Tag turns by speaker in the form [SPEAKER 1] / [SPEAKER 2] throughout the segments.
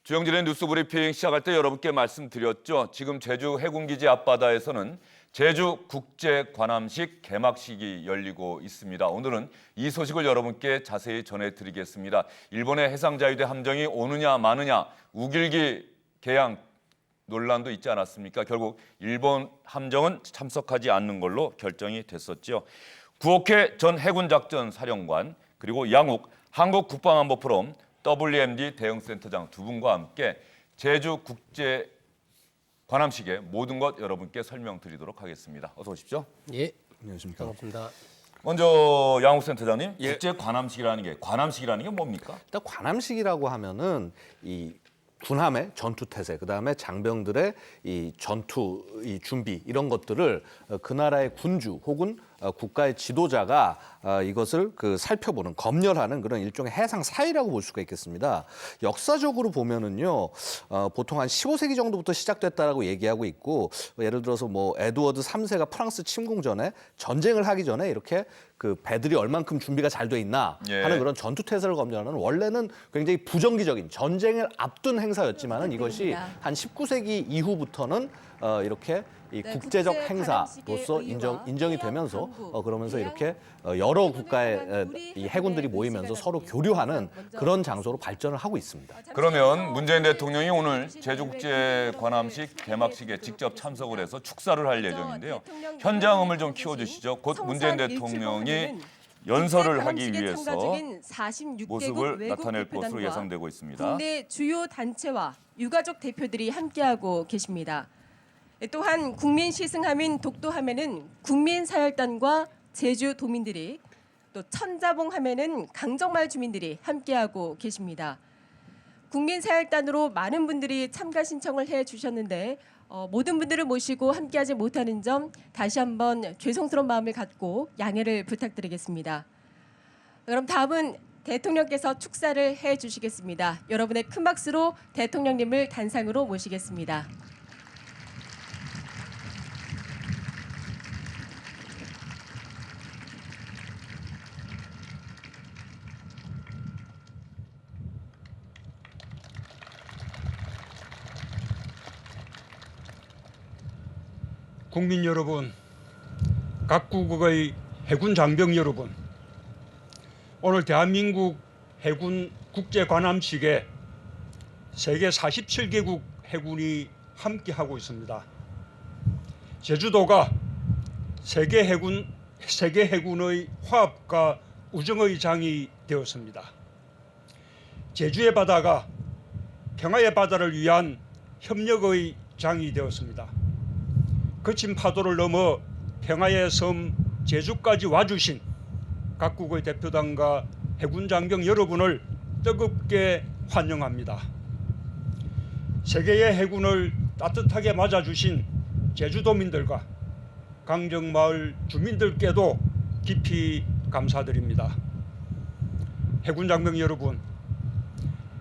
[SPEAKER 1] 주영진의 뉴스 브리핑 시작할 때 여러분께 말씀드렸죠. 지금 제주 해군기지 앞바다에서는 제주 국제관함식 개막식이 열리고 있습니다. 오늘은 이 소식을 여러분께 자세히 전해드리겠습니다. 일본의 해상자유대 함정이 오느냐 마느냐 우길기 개양 논란도 있지 않았습니까? 결국 일본 함정은 참석하지 않는 걸로 결정이 됐었죠. 구옥회 전 해군작전 사령관 그리고 양욱 한국국방안보포럼 WMD 대응센터장 두 분과 함께 제주 국제 관함식의 모든 것 여러분께 설명드리도록 하겠습니다. 어서 오십시오.
[SPEAKER 2] 예,
[SPEAKER 3] 안녕하십니까.
[SPEAKER 2] 반갑습니다.
[SPEAKER 1] 먼저 양욱 센터장님, 국제 관함식이라는 게 뭡니까?
[SPEAKER 3] 일단 관함식이라고 하면은 이 군함의 전투 태세, 그다음에 장병들의 이 전투 이 준비 이런 것들을 그 나라의 군주 혹은 국가의 지도자가 이것을 살펴보는 검열하는 그런 일종의 해상 사이라고 볼 수가 있겠습니다. 역사적으로 보면은요, 보통 한 15세기 정도부터 시작됐다라고 얘기하고 있고, 예를 들어서 뭐 에드워드 3세가 프랑스 침공 전에 전쟁을 하기 전에 이렇게 그 배들이 얼만큼 준비가 잘 돼 있나 하는 그런 전투 태세를 검열하는 원래는 굉장히 부정기적인 전쟁을 앞둔 행사였지만은 이것이 한 19세기 이후부터는 이렇게 이 국제적 행사로서 인정이 되면서 그러면서 이렇게 여러 국가의 이 해군들이 모이면서 서로 교류하는 그런 장소로 발전을 하고 있습니다.
[SPEAKER 1] 그러면 문재인 대통령이 오늘 제주국제관함식 개막식에 직접 참석을 해서 축사를 할 예정인데요. 현장음을 좀 키워주시죠. 곧 문재인 대통령이 연설을 하기 위해서 모습을 나타낼 것으로 예상되고 있습니다.
[SPEAKER 4] 국내 주요 단체와 유가족 대표들이 함께하고 계십니다. 또한 국민 시승함인 독도함에는 국민사열단과 제주도민들이, 또 천자봉함에는 강정마을 주민들이 함께하고 계십니다. 국민사열단으로 많은 분들이 참가 신청을 해주셨는데 모든 분들을 모시고 함께하지 못하는 점 다시 한번 죄송스러운 마음을 갖고 양해를 부탁드리겠습니다. 그럼 다음은 대통령께서 축사를 해주시겠습니다. 여러분의 큰 박수로 대통령님을 단상으로 모시겠습니다.
[SPEAKER 5] 국민 여러분, 각국의 해군 장병 여러분, 오늘 대한민국 해군 국제관함식에 세계 47개국 해군이 함께하고 있습니다. 제주도가 세계 해군의 화합과 우정의 장이 되었습니다. 제주의 바다가 평화의 바다를 위한 협력의 장이 되었습니다. 거친 파도를 넘어 평화의 섬 제주까지 와주신 각국의 대표단과 해군 장병 여러분을 뜨겁게 환영합니다. 세계의 해군을 따뜻하게 맞아주신 제주도민들과 강정마을 주민들께도 깊이 감사드립니다. 해군 장병 여러분,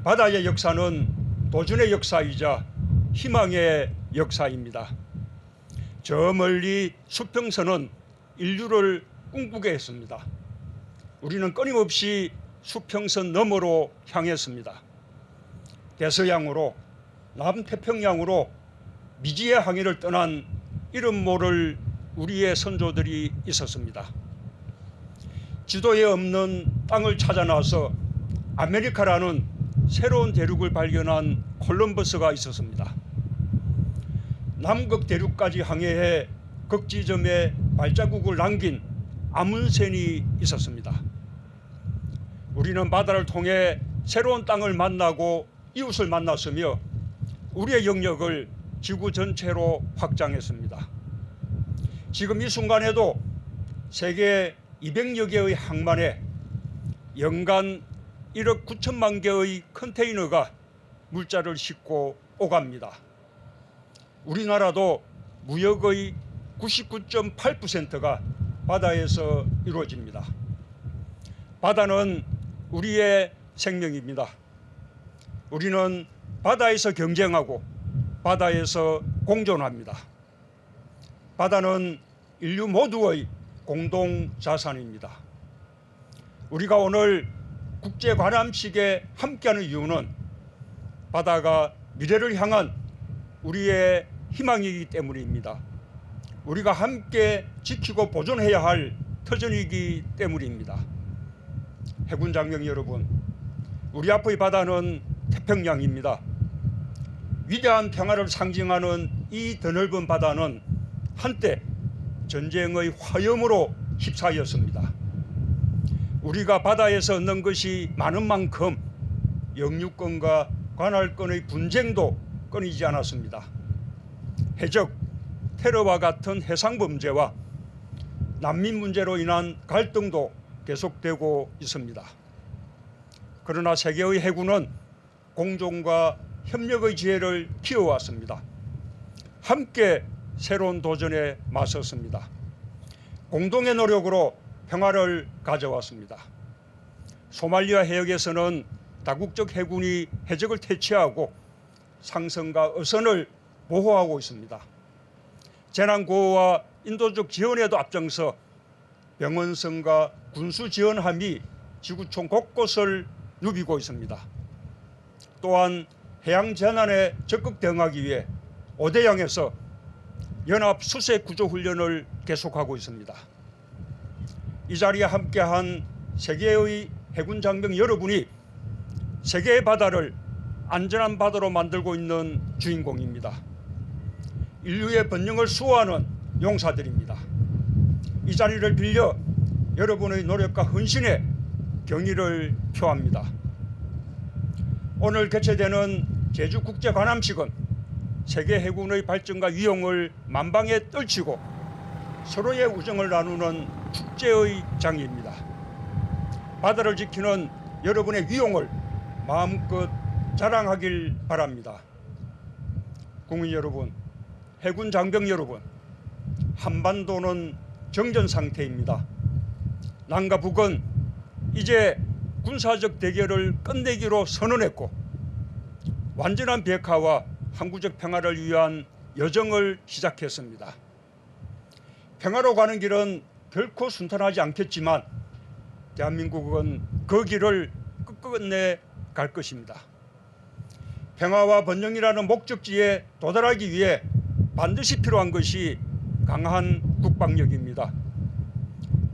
[SPEAKER 5] 바다의 역사는 도전의 역사이자 희망의 역사입니다. 저 멀리 수평선은 인류를 꿈꾸게 했습니다. 우리는 끊임없이 수평선 너머로 향했습니다. 대서양으로, 남태평양으로 미지의 항해를 떠난 이름 모를 우리의 선조들이 있었습니다. 지도에 없는 땅을 찾아 나서 아메리카라는 새로운 대륙을 발견한 콜럼버스가 있었습니다. 남극 대륙까지 항해해 극지점에 발자국을 남긴 아문센이 있었습니다. 우리는 바다를 통해 새로운 땅을 만나고 이웃을 만났으며 우리의 영역을 지구 전체로 확장했습니다. 지금 이 순간에도 세계 200여 개의 항만에 연간 1억 9천만 개의 컨테이너가 물자를 싣고 오갑니다. 우리나라도 무역의 99.8%가 바다에서 이루어집니다. 바다는 우리의 생명입니다. 우리는 바다에서 경쟁하고 바다에서 공존합니다. 바다는 인류 모두의 공동 자산입니다. 우리가 오늘 국제관함식에 함께하는 이유는 바다가 미래를 향한 우리의 희망이기 때문입니다. 우리가 함께 지키고 보존해야 할 터전이기 때문입니다. 해군 장병 여러분, 우리 앞의 바다는 태평양입니다. 위대한 평화를 상징하는 이 드넓은 바다는 한때 전쟁의 화염으로 휩싸였습니다. 우리가 바다에서 얻는 것이 많은 만큼 영유권과 관할권의 분쟁도 끊이지 않았습니다. 해적, 테러와 같은 해상 범죄와 난민 문제로 인한 갈등도 계속되고 있습니다. 그러나 세계의 해군은 공존과 협력의 지혜를 키워왔습니다. 함께 새로운 도전에 맞섰습니다. 공동의 노력으로 평화를 가져왔습니다. 소말리아 해역에서는 다국적 해군이 해적을 퇴치하고 상선과 어선을 보호하고 있습니다. 재난구호와 인도적 지원에도 앞장서 병원선과 군수 지원함이 지구촌 곳곳을 누비고 있습니다. 또한 해양 재난에 적극 대응하기 위해 오대양에서 연합 수색 구조 훈련을 계속하고 있습니다. 이 자리에 함께한 세계의 해군 장병 여러분이 세계의 바다를 안전한 바다로 만들고 있는 주인공입니다. 인류의 번영을 수호하는 용사들입니다. 이 자리를 빌려 여러분의 노력과 헌신에 경의를 표합니다. 오늘 개최되는 제주국제관함식은 세계 해군의 발전과 위용을 만방에 떨치고 서로의 우정을 나누는 축제의 장입니다. 바다를 지키는 여러분의 위용을 마음껏 자랑하길 바랍니다. 국민 여러분, 해군 장병 여러분, 한반도는 정전 상태입니다. 남과 북은 이제 군사적 대결을 끝내기로 선언했고 완전한 비핵화와 항구적 평화를 위한 여정을 시작했습니다. 평화로 가는 길은 결코 순탄하지 않겠지만 대한민국은 그 길을 끝끝내 갈 것입니다. 평화와 번영이라는 목적지에 도달하기 위해 반드시 필요한 것이 강한 국방력입니다.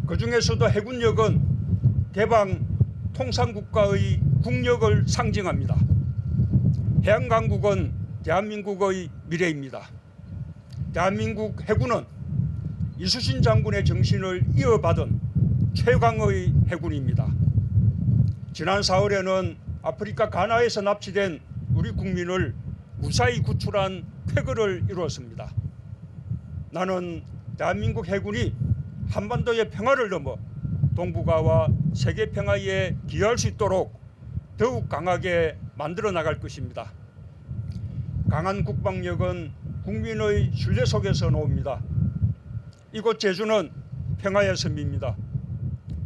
[SPEAKER 5] 그중에서도 해군력은 개방 통상국가의 국력을 상징합니다. 해양강국은 대한민국의 미래입니다. 대한민국 해군은 이수신 장군의 정신을 이어받은 최강의 해군입니다. 지난 4월에는 아프리카 가나에서 납치된 우리 국민을 무사히 구출한 쾌거를 이루었습니다. 나는 대한민국 해군이 한반도의 평화를 넘어 동북아와 세계 평화에 기여할 수 있도록 더욱 강하게 만들어 나갈 것입니다. 강한 국방력은 국민의 신뢰 속에서 나옵니다. 이곳 제주는 평화의 섬입니다.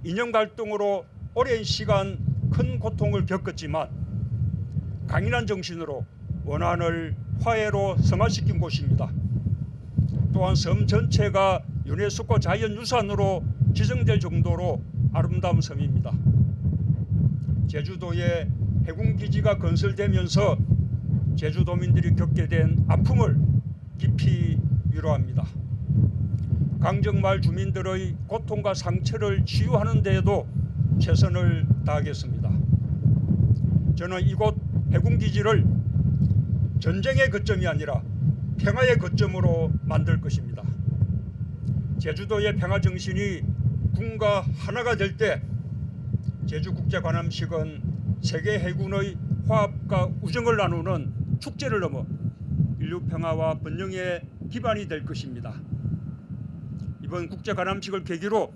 [SPEAKER 5] 이념 갈등으로 오랜 시간 큰 고통을 겪었지만 강인한 정신으로 원한을 화해로 승화시킨 곳입니다. 또한 섬 전체가 유네스코 자연유산으로 지정될 정도로 아름다운 섬입니다. 제주도에 해군기지가 건설되면서 제주도민들이 겪게 된 아픔을 깊이 위로합니다. 강정마을 주민들의 고통과 상처를 치유하는 데에도 최선을 다하겠습니다. 저는 이곳 해군기지를 전쟁의 거점이 아니라 평화의 거점으로 만들 것입니다. 제주도의 평화정신이 군과 하나가 될 때 제주국제관함식은 세계 해군의 화합과 우정을 나누는 축제를 넘어 인류 평화와 번영의 기반이 될 것입니다. 이번 국제관함식을 계기로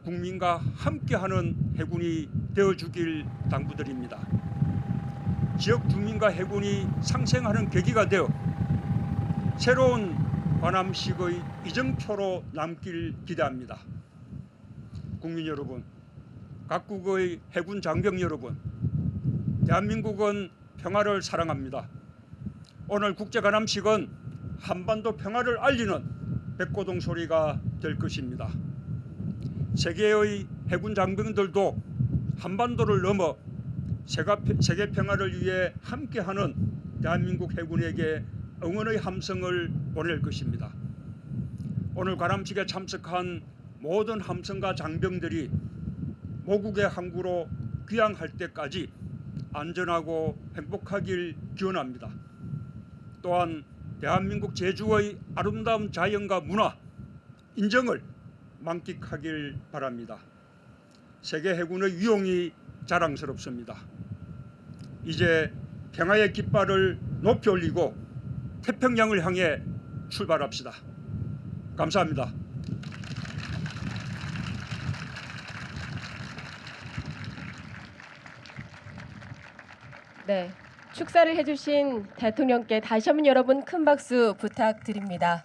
[SPEAKER 5] 국민과 함께하는 해군이 되어주길 당부드립니다. 지역 주민과 해군이 상생하는 계기가 되어 새로운 관함식의 이정표로 남길 기대합니다. 국민 여러분, 각국의 해군 장병 여러분, 대한민국은 평화를 사랑합니다. 오늘 국제관함식은 한반도 평화를 알리는 백고동 소리가 될 것입니다. 세계의 해군 장병들도 한반도를 넘어 세계 평화를 위해 함께하는 대한민국 해군에게 응원의 함성을 보낼 것입니다. 오늘 관함식에 참석한 모든 함성과 장병들이 모국의 항구로 귀향할 때까지 안전하고 행복하길 기원합니다. 또한 대한민국 제주의 아름다운 자연과 문화, 인정을 만끽하길 바랍니다. 세계 해군의 위용이 자랑스럽습니다. 이제 평화의 깃발을 높이 올리고 태평양을 향해 출발합시다. 감사합니다.
[SPEAKER 4] 네, 축사를 해주신 대통령께 다시 한번 여러분 큰 박수 부탁드립니다.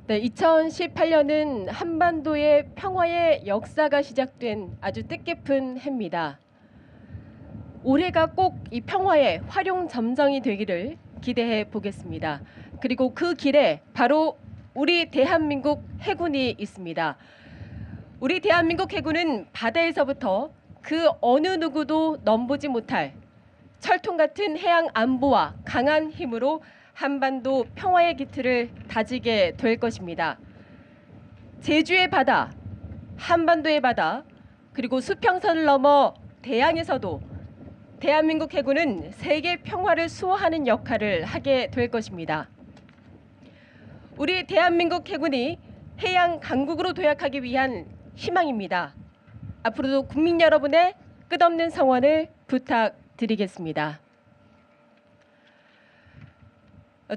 [SPEAKER 4] 네, 2018년은 한반도의 평화의 역사가 시작된 아주 뜻깊은 해입니다. 올해가 꼭 이 평화의 활용점정이 되기를 기대해 보겠습니다. 그리고 그 길에 바로 우리 대한민국 해군이 있습니다. 우리 대한민국 해군은 바다에서부터 그 어느 누구도 넘보지 못할 철통 같은 해양 안보와 강한 힘으로 한반도 평화의 기틀을 다지게 될 것입니다. 제주의 바다, 한반도의 바다, 그리고 수평선을 넘어 대양에서도 대한민국 해군은 세계 평화를 수호하는 역할을 하게 될 것입니다. 우리 대한민국 해군이 해양 강국으로 도약하기 위한 희망입니다. 앞으로도 국민 여러분의 끝없는 성원을 부탁드리겠습니다.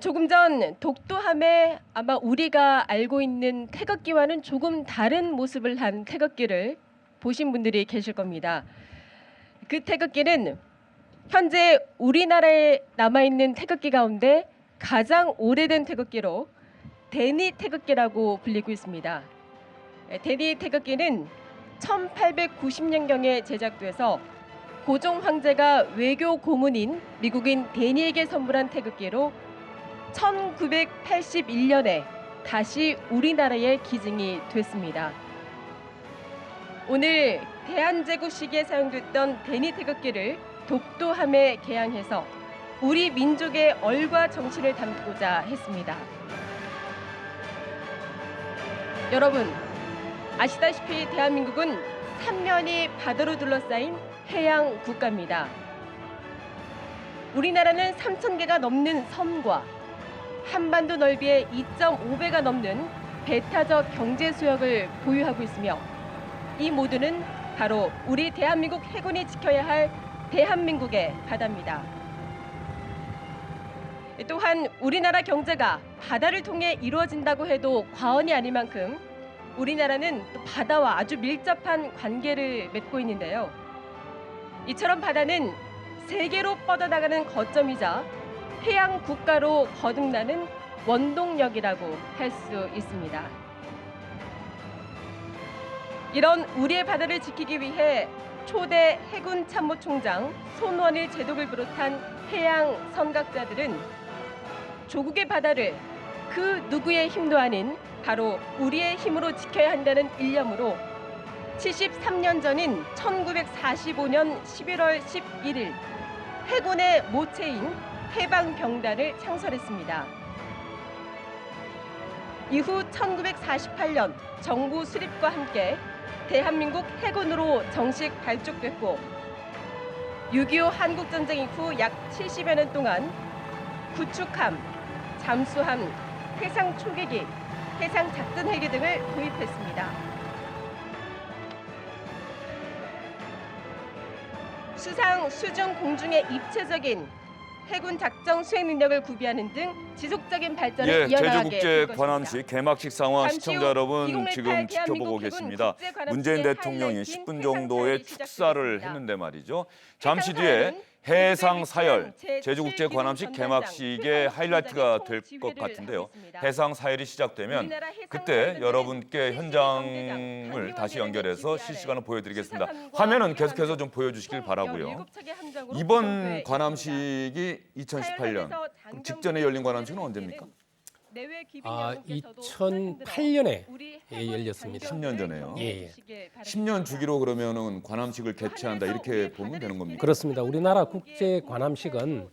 [SPEAKER 4] 조금 전 독도함에 아마 우리가 알고 있는 태극기와는 조금 다른 모습을 한 태극기를 보신 분들이 계실 겁니다. 그 태극기는 현재 우리나라에 남아있는 태극기 가운데 가장 오래된 태극기로 대니 태극기라고 불리고 있습니다. 대니 태극기는 1890년경에 제작돼서 고종 황제가 외교 고문인 미국인 데니에게 선물한 태극기로 1981년에 다시 우리나라에 기증이 됐습니다. 오늘 대한제국 시기에 사용됐던 데니 태극기를 독도함에 개항해서 우리 민족의 얼과 정신을 담고자 했습니다. 여러분, 아시다시피 대한민국은 삼면이 바다로 둘러싸인 해양 국가입니다. 우리나라는 3,000개가 넘는 섬과 한반도 넓이의 2.5배가 넘는 배타적 경제 수역을 보유하고 있으며 이 모두는 바로 우리 대한민국 해군이 지켜야 할 대한민국의 바다입니다. 또한 우리나라 경제가 바다를 통해 이루어진다고 해도 과언이 아닐 만큼 우리나라는 또 바다와 아주 밀접한 관계를 맺고 있는데요. 이처럼 바다는 세계로 뻗어나가는 거점이자 해양 국가로 거듭나는 원동력이라고 할 수 있습니다. 이런 우리의 바다를 지키기 위해 초대 해군 참모총장 손원일 제독을 비롯한 해양 선각자들은 조국의 바다를 그 누구의 힘도 아닌 바로 우리의 힘으로 지켜야 한다는 일념으로 73년 전인 1945년 11월 11일 해군의 모체인 해방병단을 창설했습니다. 이후 1948년 정부 수립과 함께 대한민국 해군으로 정식 발족됐고 6.25 한국전쟁 이후 약 70여 년 동안 구축함, 잠수함, 해상 초계기, 해상 작전 헬기 등을 도입했습니다. 수상, 수중, 공중의 입체적인 해군 작전 수행 능력을 구비하는 등 지속적인 발전을 이어나가게 될
[SPEAKER 1] 제주국제
[SPEAKER 4] 것입니다.
[SPEAKER 1] 관함식 개막식 상황
[SPEAKER 4] 잠시 후
[SPEAKER 1] 시청자 여러분
[SPEAKER 4] 2018
[SPEAKER 1] 지금 지켜보고
[SPEAKER 4] 대한민국
[SPEAKER 1] 계십니다.
[SPEAKER 4] 해군 국제관함식의
[SPEAKER 1] 문재인 대통령이
[SPEAKER 4] 하이라이트인
[SPEAKER 1] 10분
[SPEAKER 4] 해상
[SPEAKER 1] 정도의
[SPEAKER 4] 사열이
[SPEAKER 1] 축사를
[SPEAKER 4] 시작되겠습니다.
[SPEAKER 1] 했는데 말이죠. 잠시
[SPEAKER 4] 해상
[SPEAKER 1] 뒤에
[SPEAKER 4] 사열은
[SPEAKER 1] 해상 사열
[SPEAKER 4] 제7
[SPEAKER 1] 제주국제 관함식
[SPEAKER 4] 기둥
[SPEAKER 1] 개막식의
[SPEAKER 4] 전단장
[SPEAKER 1] 하이라이트가
[SPEAKER 4] 총
[SPEAKER 1] 될 것
[SPEAKER 4] 지휘를
[SPEAKER 1] 같은데요.
[SPEAKER 4] 하고 있습니다.
[SPEAKER 1] 해상 사열이 시작되면
[SPEAKER 4] 우리나라 해상
[SPEAKER 1] 그때
[SPEAKER 4] 사열은
[SPEAKER 1] 여러분께
[SPEAKER 4] CC
[SPEAKER 1] 현장을
[SPEAKER 4] 경대장
[SPEAKER 1] 다시
[SPEAKER 4] 강기원
[SPEAKER 1] 연결해서
[SPEAKER 4] 대변인
[SPEAKER 1] 실시간으로 보여드리겠습니다.
[SPEAKER 4] 시사관과
[SPEAKER 1] 화면은 계속해서
[SPEAKER 4] 해상함
[SPEAKER 1] 좀 보여주시길
[SPEAKER 4] 총
[SPEAKER 1] 바라고요.
[SPEAKER 4] 17척의 함정으로
[SPEAKER 1] 이번
[SPEAKER 4] 구성돼 있습니다.
[SPEAKER 1] 관함식이 2018년 직전에 열린 관함식은 언제입니까?
[SPEAKER 4] 내외 기빈 여러분께서도
[SPEAKER 2] 2008년에
[SPEAKER 4] 우리
[SPEAKER 2] 열렸습니다.
[SPEAKER 1] 10년 전에요.
[SPEAKER 2] 예.
[SPEAKER 1] 10년 주기로 그러면은 관함식을 개최한다 이렇게 보면 되는 겁니까?
[SPEAKER 2] 그렇습니다. 우리나라 국제 관함식은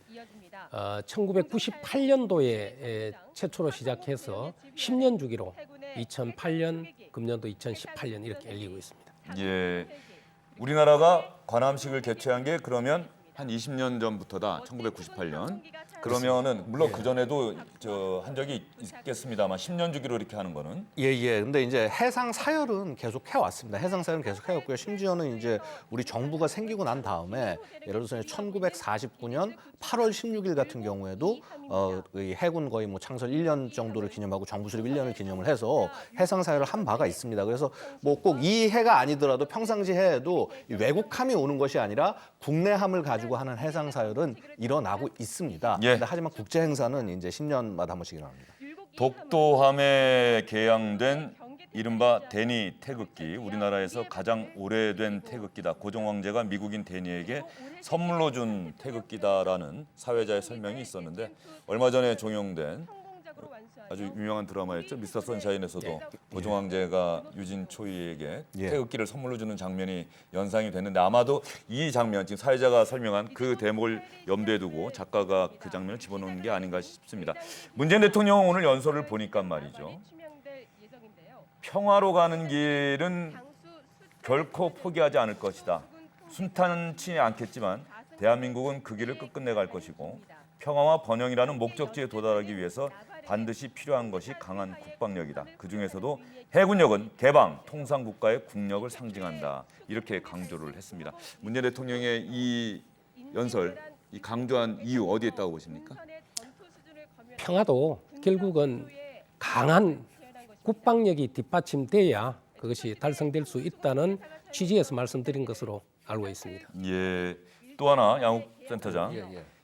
[SPEAKER 2] 1998년도에 최초로 시작해서 10년 주기로 2008년, 금년도 2018년 이렇게 열리고 있습니다.
[SPEAKER 1] 예. 우리나라가 관함식을 개최한 게 그러면 한 20년 전부터다. 1998년. 그러면은 물론 그 전에도 한 적이 있겠습니다만 10년 주기로 이렇게 하는 거는
[SPEAKER 3] 예. 근데 이제 해상 사열은 계속 해왔습니다. 해상 사열은 계속 해왔고요. 심지어는 이제 우리 정부가 생기고 난 다음에 예를 들어서 1949년 8월 16일 같은 경우에도 이 해군 거의 뭐 창설 1년 정도를 기념하고 정부 수립 1년을 기념을 해서 해상 사열을 한 바가 있습니다. 그래서 뭐 꼭 이 해가 아니더라도 평상시 해에도 외국함이 오는 것이 아니라 국내함을 가지고 하는 해상 사열은 일어나고 있습니다.
[SPEAKER 1] 예.
[SPEAKER 3] 근데 하지만 국제 행사는 이제 10년마다 한 번씩 일어납니다.
[SPEAKER 1] 독도함에 개양된 이른바 데니 태극기, 우리나라에서 가장 오래된 태극기다. 고종 황제가 미국인 데니에게 선물로 준 태극기다라는 사회자의 설명이 있었는데 얼마 전에 종영된 아주 유명한 드라마였죠. 미스터 선샤인에서도 고종 황제가 유진 초이에게
[SPEAKER 3] 예.
[SPEAKER 1] 태극기를 선물로 주는 장면이 연상이 됐는데 아마도 이 장면, 지금 사회자가 설명한 그 대목을 염두에 두고 작가가 그 장면을 집어넣은 게 아닌가 싶습니다. 문재인 대통령 오늘 연설을 보니까 말이죠. 평화로 가는 길은 결코 포기하지 않을 것이다. 순탄치 않겠지만 대한민국은 그 길을 끝끝내 갈 것이고 평화와 번영이라는 목적지에 도달하기 위해서 반드시 필요한 것이 강한 국방력이다. 그중에서도 해군력은 개방, 통상 국가의 국력을 상징한다. 이렇게 강조를 했습니다. 문재인 대통령의 이 연설, 이 강조한 이유 어디에 있다고 보십니까?
[SPEAKER 2] 평화도 결국은 강한 국방력이 뒷받침돼야 그것이 달성될 수 있다는 취지에서 말씀드린 것으로 알고 있습니다.
[SPEAKER 1] 예. 또 하나 양욱 센터장.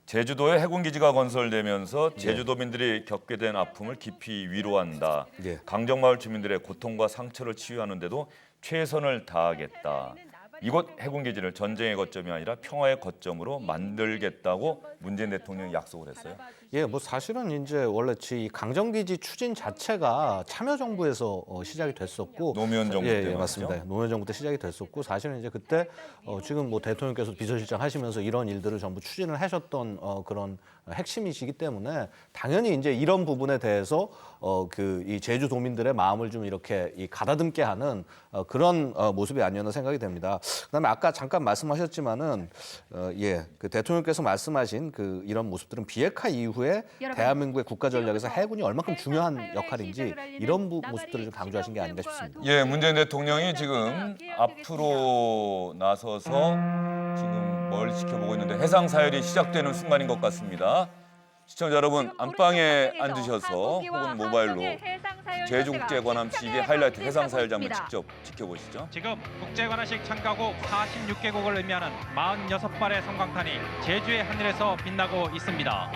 [SPEAKER 1] 제주도에 해군기지가 건설되면서 제주도민들이 겪게 된 아픔을 깊이 위로한다.
[SPEAKER 3] 예.
[SPEAKER 1] 강정마을 주민들의 고통과 상처를 치유하는 데도 최선을 다하겠다. 이곳 해군기지를 전쟁의 거점이 아니라 평화의 거점으로 만들겠다고 문재인 대통령이 약속을 했어요.
[SPEAKER 3] 예, 뭐 사실은 이제 원래 이 강정기지 추진 자체가 참여정부에서 시작이 됐었고
[SPEAKER 1] 노무현 정부 때
[SPEAKER 3] 맞습니다.
[SPEAKER 1] 말이죠.
[SPEAKER 3] 노무현 정부 때 시작이 됐었고 사실은 이제 그때 지금 뭐 대통령께서 비서실장 하시면서 이런 일들을 전부 추진을 하셨던 그런 핵심이시기 때문에 당연히 이제 이런 부분에 대해서 이 제주도민들의 마음을 좀 이렇게 가다듬게 하는 그런 모습이 아니었나 생각이 됩니다. 그다음에 아까 잠깐 말씀하셨지만은 그 대통령께서 말씀하신 이런 모습들은 비핵화 이후에 대한민국의 국가 전략에서 해군이 얼마큼 중요한 역할인지 이런 모습들을 좀 강조하신 게 아닌가 싶습니다.
[SPEAKER 1] 예, 문재인 대통령이 지금 앞으로 나서서 지금 뭘 지켜보고 있는데 해상 사열이 시작되는 순간인 것 같습니다. 시청자 여러분, 안방에 앉으셔서 혹은 모바일로 제주국제관함식의 하이라이트 해상 사열 장면 직접 지켜보시죠.
[SPEAKER 6] 지금 국제관함식 참가국 46개국을 의미하는 46발의 섬광탄이 제주의 하늘에서 빛나고 있습니다.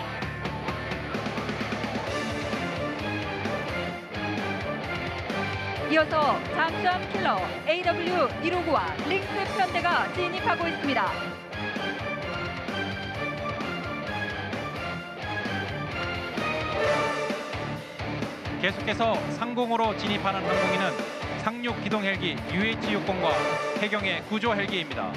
[SPEAKER 7] 이어서 잠수함 킬러 AW159와 링크 편대가 진입하고 있습니다.
[SPEAKER 6] 계속해서 상공으로 진입하는 항공기는 상륙 기동 헬기 UH-60과 해경의 구조 헬기입니다.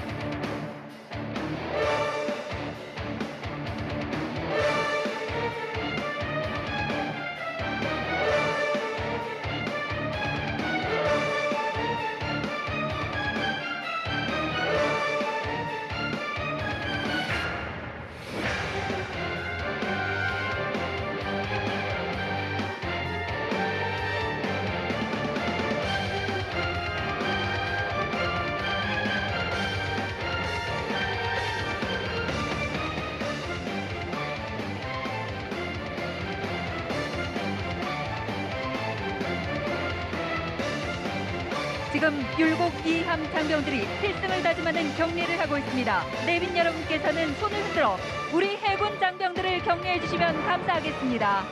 [SPEAKER 7] 지금 율곡 2함 장병들이 필승을 다짐하는 격리를 하고 있습니다. 내빈 여러분께서는 손을 흔들어 우리 해군 장병들을 격려해 주시면 감사하겠습니다.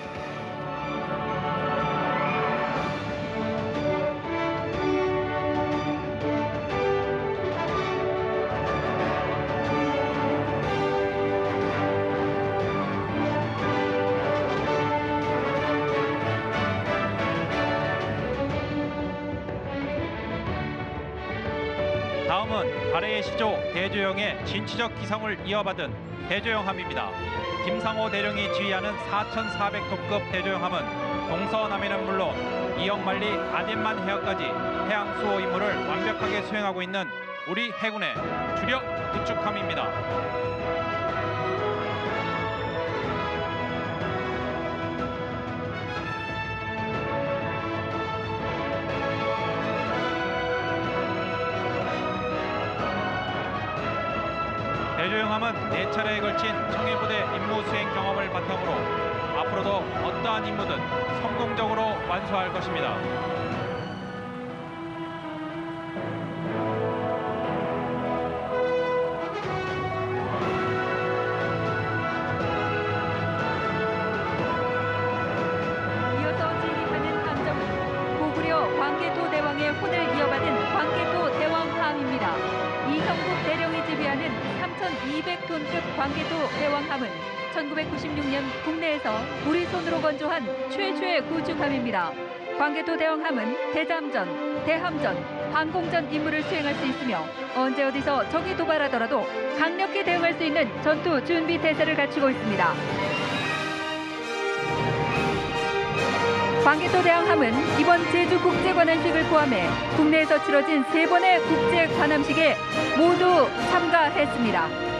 [SPEAKER 6] 발해의 시조 대조영의 진취적 기성을 이어받은 대조영함입니다. 김상호 대령이 지휘하는 4,400톤급 대조영함은 동서남해는 물론 이역만리 아덴만 해역까지 해양 수호 임무를 완벽하게 수행하고 있는 우리 해군의 주력 구축함입니다. 대조영함은 4차례에 걸친 청해부대 임무 수행 경험을 바탕으로 앞으로도 어떠한 임무든 성공적으로 완수할 것입니다.
[SPEAKER 7] 이어서 진입하는 함정은 고구려 광개토 대왕의 혼을 이어받은 광개토 대왕함입니다. 이성국 대령이 지휘하는 3,200톤급 광개토 대왕함은 1996년 국내에서 우리 손으로 건조한 최초의 구축함입니다. 광개토 대왕함은 대잠전, 대함전, 항공전 임무를 수행할 수 있으며 언제 어디서 적이 도발하더라도 강력히 대응할 수 있는 전투 준비 태세를 갖추고 있습니다. 광개토 대왕함은 이번 제주국제관함식을 포함해 국내에서 치러진 3번의 국제관함식에 모두 참가했습니다.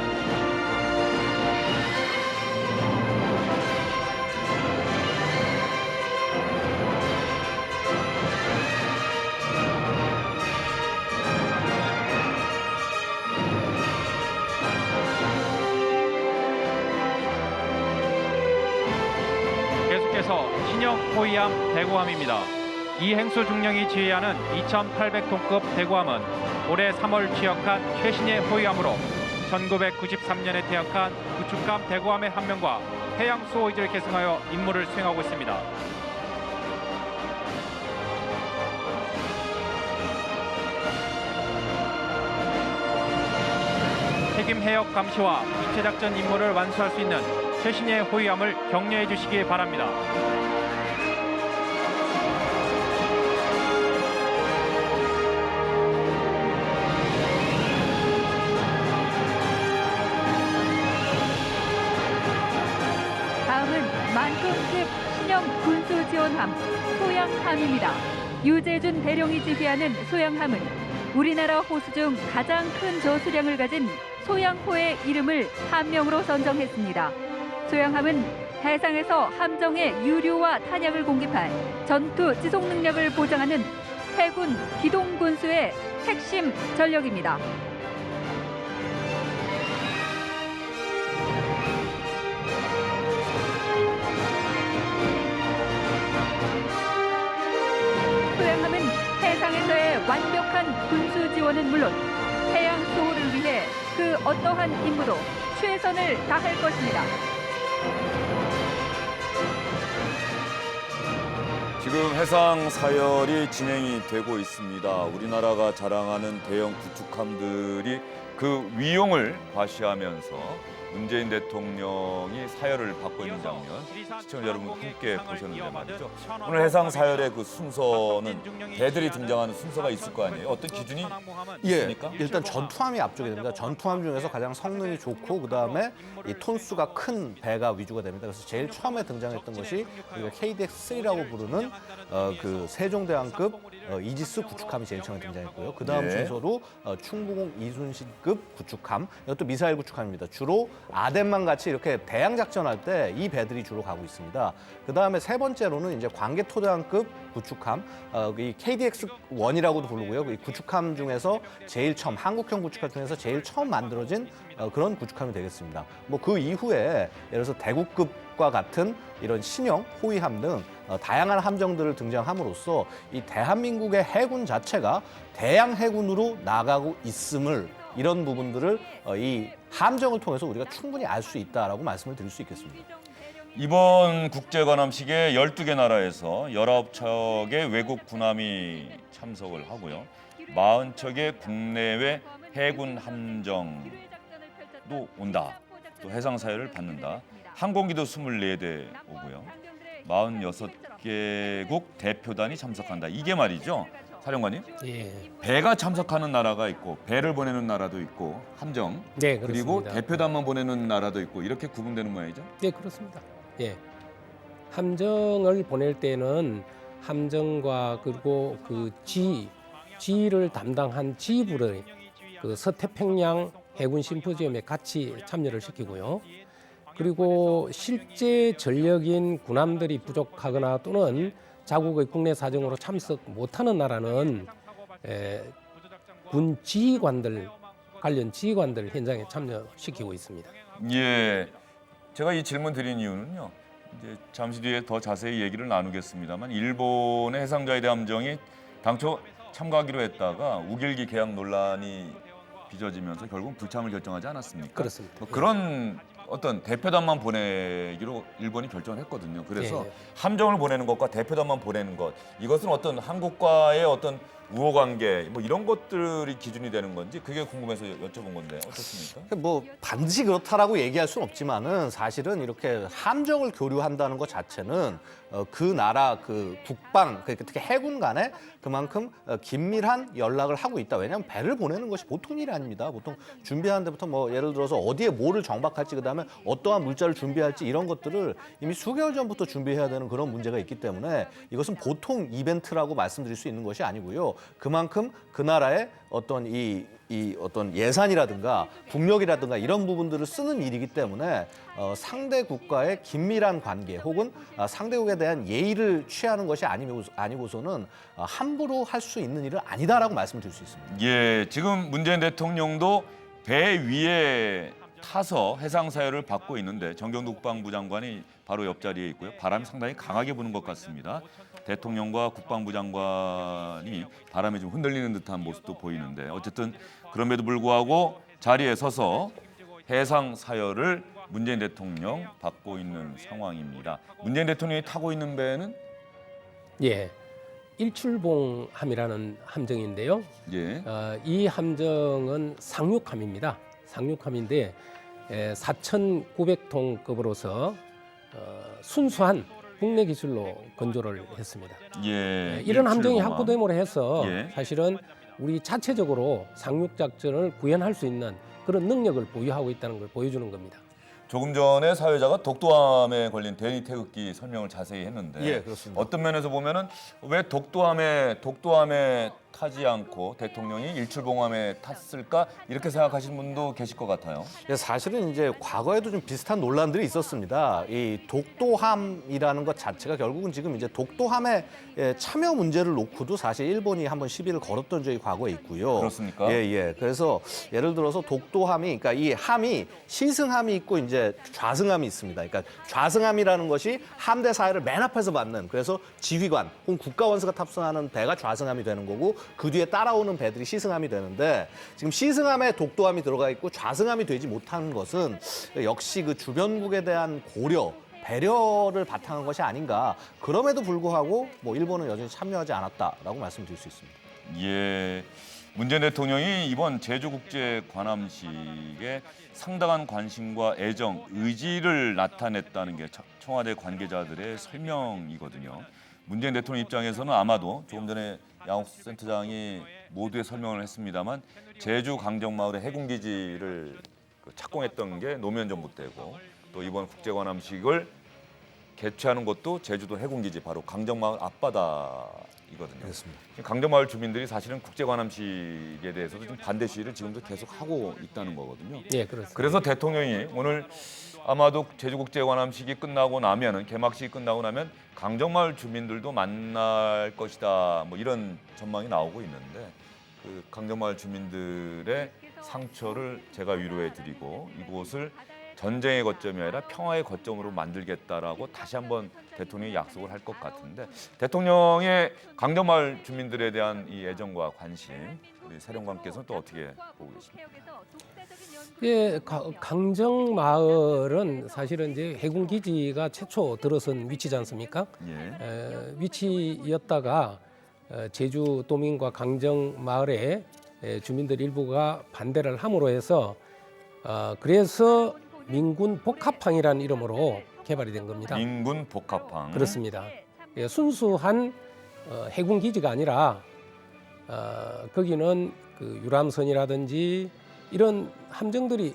[SPEAKER 6] 계속해서 신형 호위함 대구함입니다. 이행수 중령이 지휘하는 2,800톤급 대구함은 올해 3월 취역한 최신의 호위함으로 1993년에 퇴역한 구축함 대구함의 한 명과 해양 수호의지를 계승하여 임무를 수행하고 있습니다. 책임 해역 감시와 입체작전 임무를 완수할 수 있는 최신의 호위함을 격려해 주시기 바랍니다.
[SPEAKER 7] 다음은 만톤급 신형 군수지원함 소양함입니다. 유재준 대령이 지휘하는 소양함은 우리나라 호수 중 가장 큰 저수량을 가진 소양호의 이름을 함명으로 선정했습니다. 소양함은 해상에서 함정의 유류와 탄약을 공급할 전투 지속 능력을 보장하는 해군 기동군수의 핵심 전력입니다. 소양함은 해상에서의 완벽한 군수 지원은 물론 해양 수호를 위해 그 어떠한 임무도 최선을 다할 것입니다.
[SPEAKER 1] 지금 해상 사열이 진행이 되고 있습니다. 우리나라가 자랑하는 대형 구축함들이 그 위용을 과시하면서 문재인 대통령이 사열을 받고 있는 장면 시청자 여러분 함께 보셨는데 말이죠. 오늘 해상 사열의 그 순서는 배들이 등장하는 순서가 있을 거 아니에요. 어떤 기준이 있습니까?
[SPEAKER 3] 일단 전투함이 앞쪽에 됩니다. 전투함 중에서 가장 성능이 좋고 그다음에 이 톤수가 큰 배가 위주가 됩니다. 그래서 제일 처음에 등장했던 것이 우리가 KDX-3라고 부르는 그 세종대왕급 이지스 구축함이 제일 처음에 등장했고요. 그다음
[SPEAKER 1] 네.
[SPEAKER 3] 순서로 충무공 이순신급 구축함, 이것도 미사일 구축함입니다. 주로 아덴만 같이 이렇게 대양 작전할 때 이 배들이 주로 가고 있습니다. 그다음에 세 번째로는 이제 광개토대왕급 구축함, 이 KDX-1이라고도 부르고요. 이 구축함 중에서 제일 처음 한국형 구축함 중에서 제일 처음 만들어진 그런 구축함이 되겠습니다. 뭐 그 이후에 예를 들어서 대구급과 같은 이런 신형 호위함 등 다양한 함정들을 등장함으로써 이 대한민국의 해군 자체가 대양 해군으로 나가고 있음을 이런 부분들을 이 함정을 통해서 우리가 충분히 알 수 있다라고 말씀을 드릴 수 있겠습니다.
[SPEAKER 1] 이번 국제관함식에 12개 나라에서 19척의 외국 군함이 참석을 하고요. 40척의 국내외 해군 함정도 온다. 또 해상 사열을 받는다. 항공기도 24대 오고요. 46개국 대표단이 참석한다. 이게 말이죠. 사령관님,
[SPEAKER 2] 예.
[SPEAKER 1] 배가 참석하는 나라가 있고 배를 보내는 나라도 있고 함정,
[SPEAKER 2] 네,
[SPEAKER 1] 그리고
[SPEAKER 2] 그렇습니다.
[SPEAKER 1] 대표단만 보내는 나라도 있고 이렇게 구분되는 모양이죠?
[SPEAKER 2] 네, 그렇습니다. 예. 함정을 보낼 때는 함정과 그리고 그 지휘를 담당한 지휘부를 그 서태평양 해군 심포지엄에 같이 참여를 시키고요. 그리고 실제 전력인 군함들이 부족하거나 또는 자국의 국내 사정으로 참석 못하는 나라는 군 지휘관들 관련 지휘관들 현장에 참여시키고 있습니다.
[SPEAKER 1] 예, 제가 이 질문 드린 이유는요. 이제 잠시 뒤에 더 자세히 얘기를 나누겠습니다만 일본의 해상자위대 함정이 당초 참가하기로 했다가 우길기 계약 논란이 빚어지면서 결국 불참을 결정하지 않았습니까?
[SPEAKER 2] 그렇습니다.
[SPEAKER 1] 뭐 그런 어떤 대표단만 보내기로 일본이 결정을 했거든요. 그래서
[SPEAKER 2] 예.
[SPEAKER 1] 함정을 보내는 것과 대표단만 보내는 것, 이것은 어떤 한국과의 어떤 우호관계 뭐 이런 것들이 기준이 되는 건지 그게 궁금해서 여쭤본 건데 어떻습니까?
[SPEAKER 3] 뭐 반드시 그렇다라고 얘기할 수는 없지만은 사실은 이렇게 함정을 교류한다는 것 자체는 그 나라 그 국방 특히 해군 간에 그만큼 긴밀한 연락을 하고 있다. 왜냐하면 배를 보내는 것이 보통 일이 아닙니다. 보통 준비하는 데부터 뭐 예를 들어서 어디에 뭐를 정박할지 그다음에 어떠한 물자를 준비할지 이런 것들을 이미 수개월 전부터 준비해야 되는 그런 문제가 있기 때문에 이것은 보통 이벤트라고 말씀드릴 수 있는 것이 아니고요. 그만큼 그 나라의 어떤 이 어떤 예산이라든가 국력이라든가 이런 부분들을 쓰는 일이기 때문에 상대 국가의 긴밀한 관계 혹은 상대국에 대한 예의를 취하는 것이 아니고서는 함부로 할 수 있는 일은 아니다라고 말씀드릴 수 있습니다.
[SPEAKER 1] 예, 지금 문재인 대통령도 배 위에 타서 해상 사열을 받고 있는데 정경도 국방부 장관이 바로 옆자리에 있고요. 바람이 상당히 강하게 부는 것 같습니다. 대통령과 국방부 장관이 바람에 좀 흔들리는 듯한 모습도 보이는데 어쨌든 그럼에도 불구하고 자리에 서서 해상 사열을 문재인 대통령 받고 있는 상황입니다. 문재인 대통령이 타고 있는 배는
[SPEAKER 2] 예. 일출봉함이라는 함정인데요.
[SPEAKER 1] 예.
[SPEAKER 2] 이 함정은 상륙함입니다. 상륙함인데 4,900톤급으로서 순수한 국내 기술로 건조를 했습니다.
[SPEAKER 1] 예.
[SPEAKER 2] 이런 함정이
[SPEAKER 1] 일출봉함.
[SPEAKER 2] 합구됨으로 해서
[SPEAKER 1] 예.
[SPEAKER 2] 사실은 우리 자체적으로 상륙 작전을 구현할 수 있는 그런 능력을 보유하고 있다는 걸 보여주는 겁니다.
[SPEAKER 1] 조금 전에 사회자가 독도함에 걸린 대니 태극기 설명을 자세히 했는데
[SPEAKER 3] 예, 그렇습니다.
[SPEAKER 1] 어떤 면에서 보면은 왜 독도함에 타지 않고 대통령이 일출봉함에 탔을까 이렇게 생각하시는 분도 계실 것 같아요.
[SPEAKER 3] 사실은 이제 과거에도 좀 비슷한 논란들이 있었습니다. 이 독도함이라는 것 자체가 결국은 지금 이제 독도함의 참여 문제를 놓고도 사실 일본이 한번 시비를 걸었던 적이 과거에 있고요.
[SPEAKER 1] 그렇습니까?
[SPEAKER 3] 예. 그래서 예를 들어서 독도함이, 그러니까 이 함이 시승함이 있고 이제 좌승함이 있습니다. 그러니까 좌승함이라는 것이 함대 사회를 맨 앞에서 받는, 그래서 지휘관 혹은 국가원수가 탑승하는 배가 좌승함이 되는 거고 그 뒤에 따라오는 배들이 시승함이 되는데 지금 시승함에 독도함이 들어가 있고 좌승함이 되지 못하는 것은 역시 그 주변국에 대한 고려, 배려를 바탕한 것이 아닌가. 그럼에도 불구하고 뭐 일본은 여전히 참여하지 않았다라고 말씀드릴 수 있습니다.
[SPEAKER 1] 예. 문재인 대통령이 이번 제주국제관함식에 상당한 관심과 애정, 의지를 나타냈다는 게 청와대 관계자들의 설명이거든요. 문재인 대통령 입장에서는 아마도 조금 전에 양옥 센터장이 모두의 설명을 했습니다만 제주 강정마을의 해군기지를 착공했던 게 노무현 정부 때고 또 이번 국제관함식을 개최하는 것도 제주도 해군기지 바로 강정마을 앞바다이거든요.
[SPEAKER 3] 그렇습니다.
[SPEAKER 1] 강정마을 주민들이 사실은 국제관함식에 대해서도 좀 반대 시위를 지금도 계속 하고 있다는 거거든요.
[SPEAKER 2] 예, 그렇습니다.
[SPEAKER 1] 그래서 대통령이 오늘 아마도 제주국제관함식이 끝나고 나면은 개막식이 끝나고 나면 강정마을 주민들도 만날 것이다. 뭐 이런 전망이 나오고 있는데 그 강정마을 주민들의 상처를 제가 위로해드리고 이곳을 전쟁의 거점이 아니라 평화의 거점으로 만들겠다라고 다시 한번 대통령이 약속을 할 것 같은데 대통령의 강정마을 주민들에 대한 이 애정과 관심 우리 사령관께서는 또 어떻게 보고 계십니까?
[SPEAKER 2] 예, 강정마을은 사실은 이제 해군 기지가 최초 들어선 위치지 않습니까?
[SPEAKER 1] 예.
[SPEAKER 2] 위치였다가 제주 도민과 강정마을의 주민들 일부가 반대를 함으로 해서 그래서 민군 복합항이라는 이름으로 개발이 된 겁니다.
[SPEAKER 1] 민군 복합항.
[SPEAKER 2] 그렇습니다. 예, 순수한 해군 기지가 아니라 거기는 그 유람선이라든지 이런 함정들이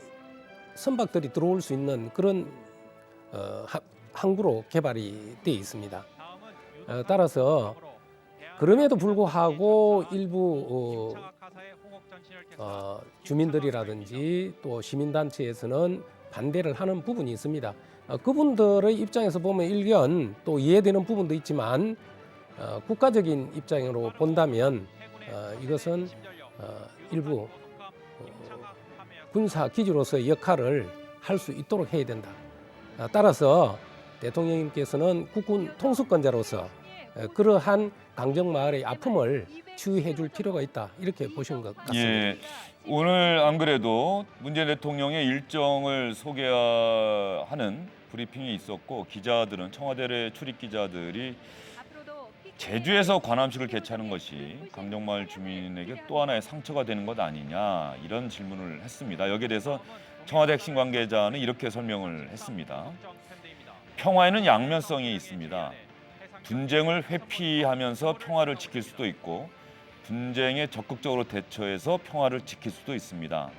[SPEAKER 2] 선박들이 들어올 수 있는 그런 항구로 개발이 되어 있습니다. 따라서 그럼에도 불구하고 일부 주민들이라든지 또 시민단체에서는 반대를 하는 부분이 있습니다. 그분들의 입장에서 보면 일견 또 이해되는 부분도 있지만 국가적인 입장으로 본다면 이것은 일부 군사 기지로서의 역할을 할 수 있도록 해야 된다. 따라서 대통령님께서는 국군 통수권자로서 그러한 강정마을의 아픔을 치유해 줄 필요가 있다. 이렇게 보시는 것 같습니다.
[SPEAKER 1] 예, 오늘 안 그래도 문재인 대통령의 일정을 소개하는 브리핑이 있었고 기자들은 청와대 출입 기자들이 제주에서 관함식을 개최하는 것이 강정마을 주민에게 또 하나의 상처가 되는 것 아니냐 이런 질문을 했습니다. 여기에 대해서 청와대 핵심 관계자는 이렇게 설명을 했습니다. 평화에는 양면성이 있습니다. 분쟁을 회피하면서 평화를 지킬 수도 있고 분쟁에 적극적으로 대처해서 평화를 지킬 수도 있습니다.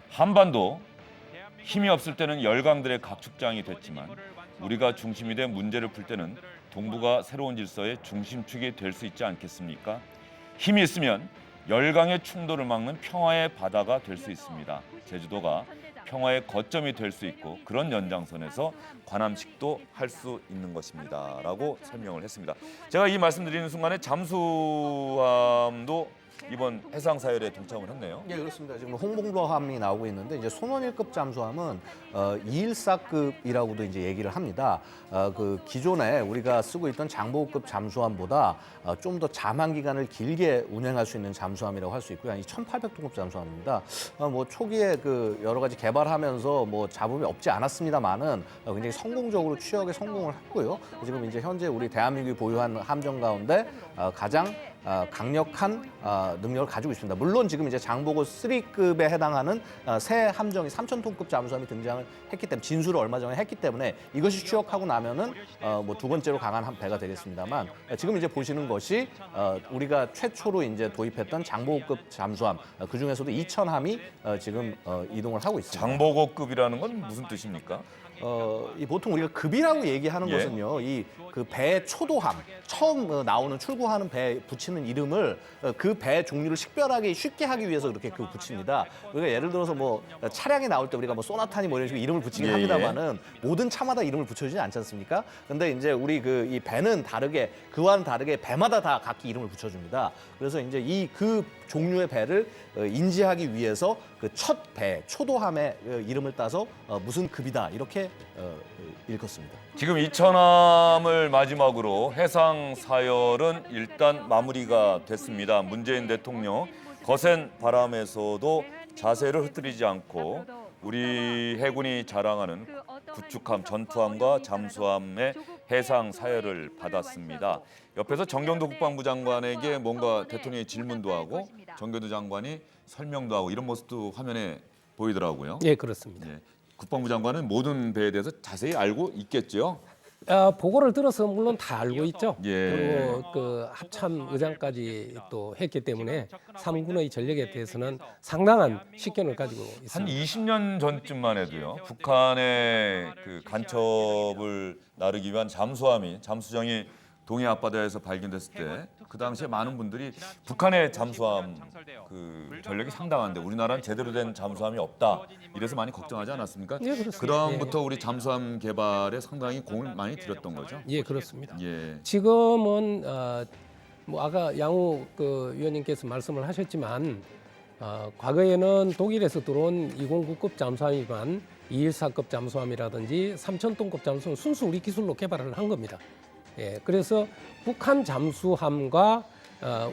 [SPEAKER 1] 한반도 힘이 없을 때는 열강들의 각축장이 됐지만 우리가 중심이 돼 문제를 풀 때는 동북아 새로운 질서의 중심축이 될 수 있지 않겠습니까? 힘이 있으면 열강의 충돌을 막는 평화의 바다가 될 수 있습니다. 제주도가 평화의 거점이 될 수 있고 그런 연장선에서 관함식도 할 수 있는 것입니다. 라고 설명을 했습니다. 제가 이 말씀드리는 순간에 잠수함도 이번 해상 사열에 동참을 했네요.
[SPEAKER 3] 예, 그렇습니다. 지금 홍봉로함이 나오고 있는데 이제 손원일급 잠수함은 214급이라고도 이제 얘기를 합니다. 그 기존에 우리가 쓰고 있던 장보고급 잠수함보다 좀 더 잠항 기간을 길게 운행할 수 있는 잠수함이라고 할 수 있고요. 이 1,800톤급 잠수함입니다. 뭐 초기에 그 여러 가지 개발하면서 뭐 잡음이 없지 않았습니다만은 굉장히 성공적으로 취역에 성공을 했고요. 지금 이제 현재 우리 대한민국이 보유한 함정 가운데 가장 강력한 능력을 가지고 있습니다. 물론 지금 이제 장보고 3급에 해당하는 새 함정이 3,000톤급 잠수함이 등장을 했기 때문에 진수를 얼마 전에 했기 때문에 이것이 취역하고 나면은 뭐 두 번째로 강한 한 배가 되겠습니다만 지금 이제 보시는 것이 우리가 최초로 이제 도입했던 장보고급 잠수함 그 중에서도 2,000함이 지금 이동을 하고 있습니다.
[SPEAKER 1] 장보고급이라는 건 무슨 뜻입니까?
[SPEAKER 3] 이 보통 우리가 급이라고 얘기하는
[SPEAKER 1] 예.
[SPEAKER 3] 것은요, 이 그 배의 초도함, 처음 나오는 출고하는 배에 붙이는 이름을 그 배 종류를 식별하기 쉽게 하기 위해서 그렇게 그 붙입니다. 우리가 예를 들어서 뭐 차량이 나올 때 우리가 뭐 소나타니 뭐 이런 식으로 이름을 붙이긴
[SPEAKER 1] 예,
[SPEAKER 3] 합니다만은 모든 차마다 이름을 붙여주지 않지 않습니까? 근데 이제 우리 그 이 배는 다르게 그와는 다르게 배마다 다 각기 이름을 붙여줍니다. 그래서 이제 이 그 종류의 배를 인지하기 위해서 그 첫 배, 초도함의 이름을 따서 무슨 급이다 이렇게 읽었습니다.
[SPEAKER 1] 지금 2,000함을 마지막으로 해상 사열은 일단 마무리가 됐습니다. 문재인 대통령 거센 바람에서도 자세를 흐트리지 않고 우리 해군이 자랑하는 구축함, 전투함과 잠수함의 해상 사열을 받았습니다. 옆에서 정경도 국방부 장관에게 뭔가 대통령이 질문도 하고 정경도 장관이 설명도 하고 이런 모습도 화면에 보이더라고요.
[SPEAKER 2] 예, 그렇습니다.
[SPEAKER 1] 예. 국방부 장관은 모든 배에 대해서 자세히 알고 있겠죠.
[SPEAKER 2] 보고를 들어서 물론 다 알고 있죠.
[SPEAKER 1] 예.
[SPEAKER 2] 그리고 그 합참 의장까지 또 했기 때문에 3군의 전력에 대해서는 상당한 식견을 가지고
[SPEAKER 1] 한
[SPEAKER 2] 있습니다.
[SPEAKER 1] 20년 전쯤만 해도요. 북한의 그 간첩을 나르기 위한 잠수정이 동해 앞바다에서 발견됐을 때 그 당시에 많은 분들이 북한의 잠수함 그 전력이 상당한데 우리나라는 제대로 된 잠수함이 없다. 이래서 많이 걱정하지 않았습니까?
[SPEAKER 2] 예, 그렇습니다.
[SPEAKER 1] 그다음부터 우리 잠수함 개발에 상당히 공을 많이 들였던 거죠.
[SPEAKER 2] 예, 그렇습니다.
[SPEAKER 1] 예.
[SPEAKER 2] 지금은 뭐 아까 양우 그 위원님께서 말씀을 하셨지만 과거에는 독일에서 들어온 209급 잠수함이지만 214급 잠수함이라든지 3,000톤급 잠수함 순수 우리 기술로 개발을 한 겁니다. 예, 그래서 북한 잠수함과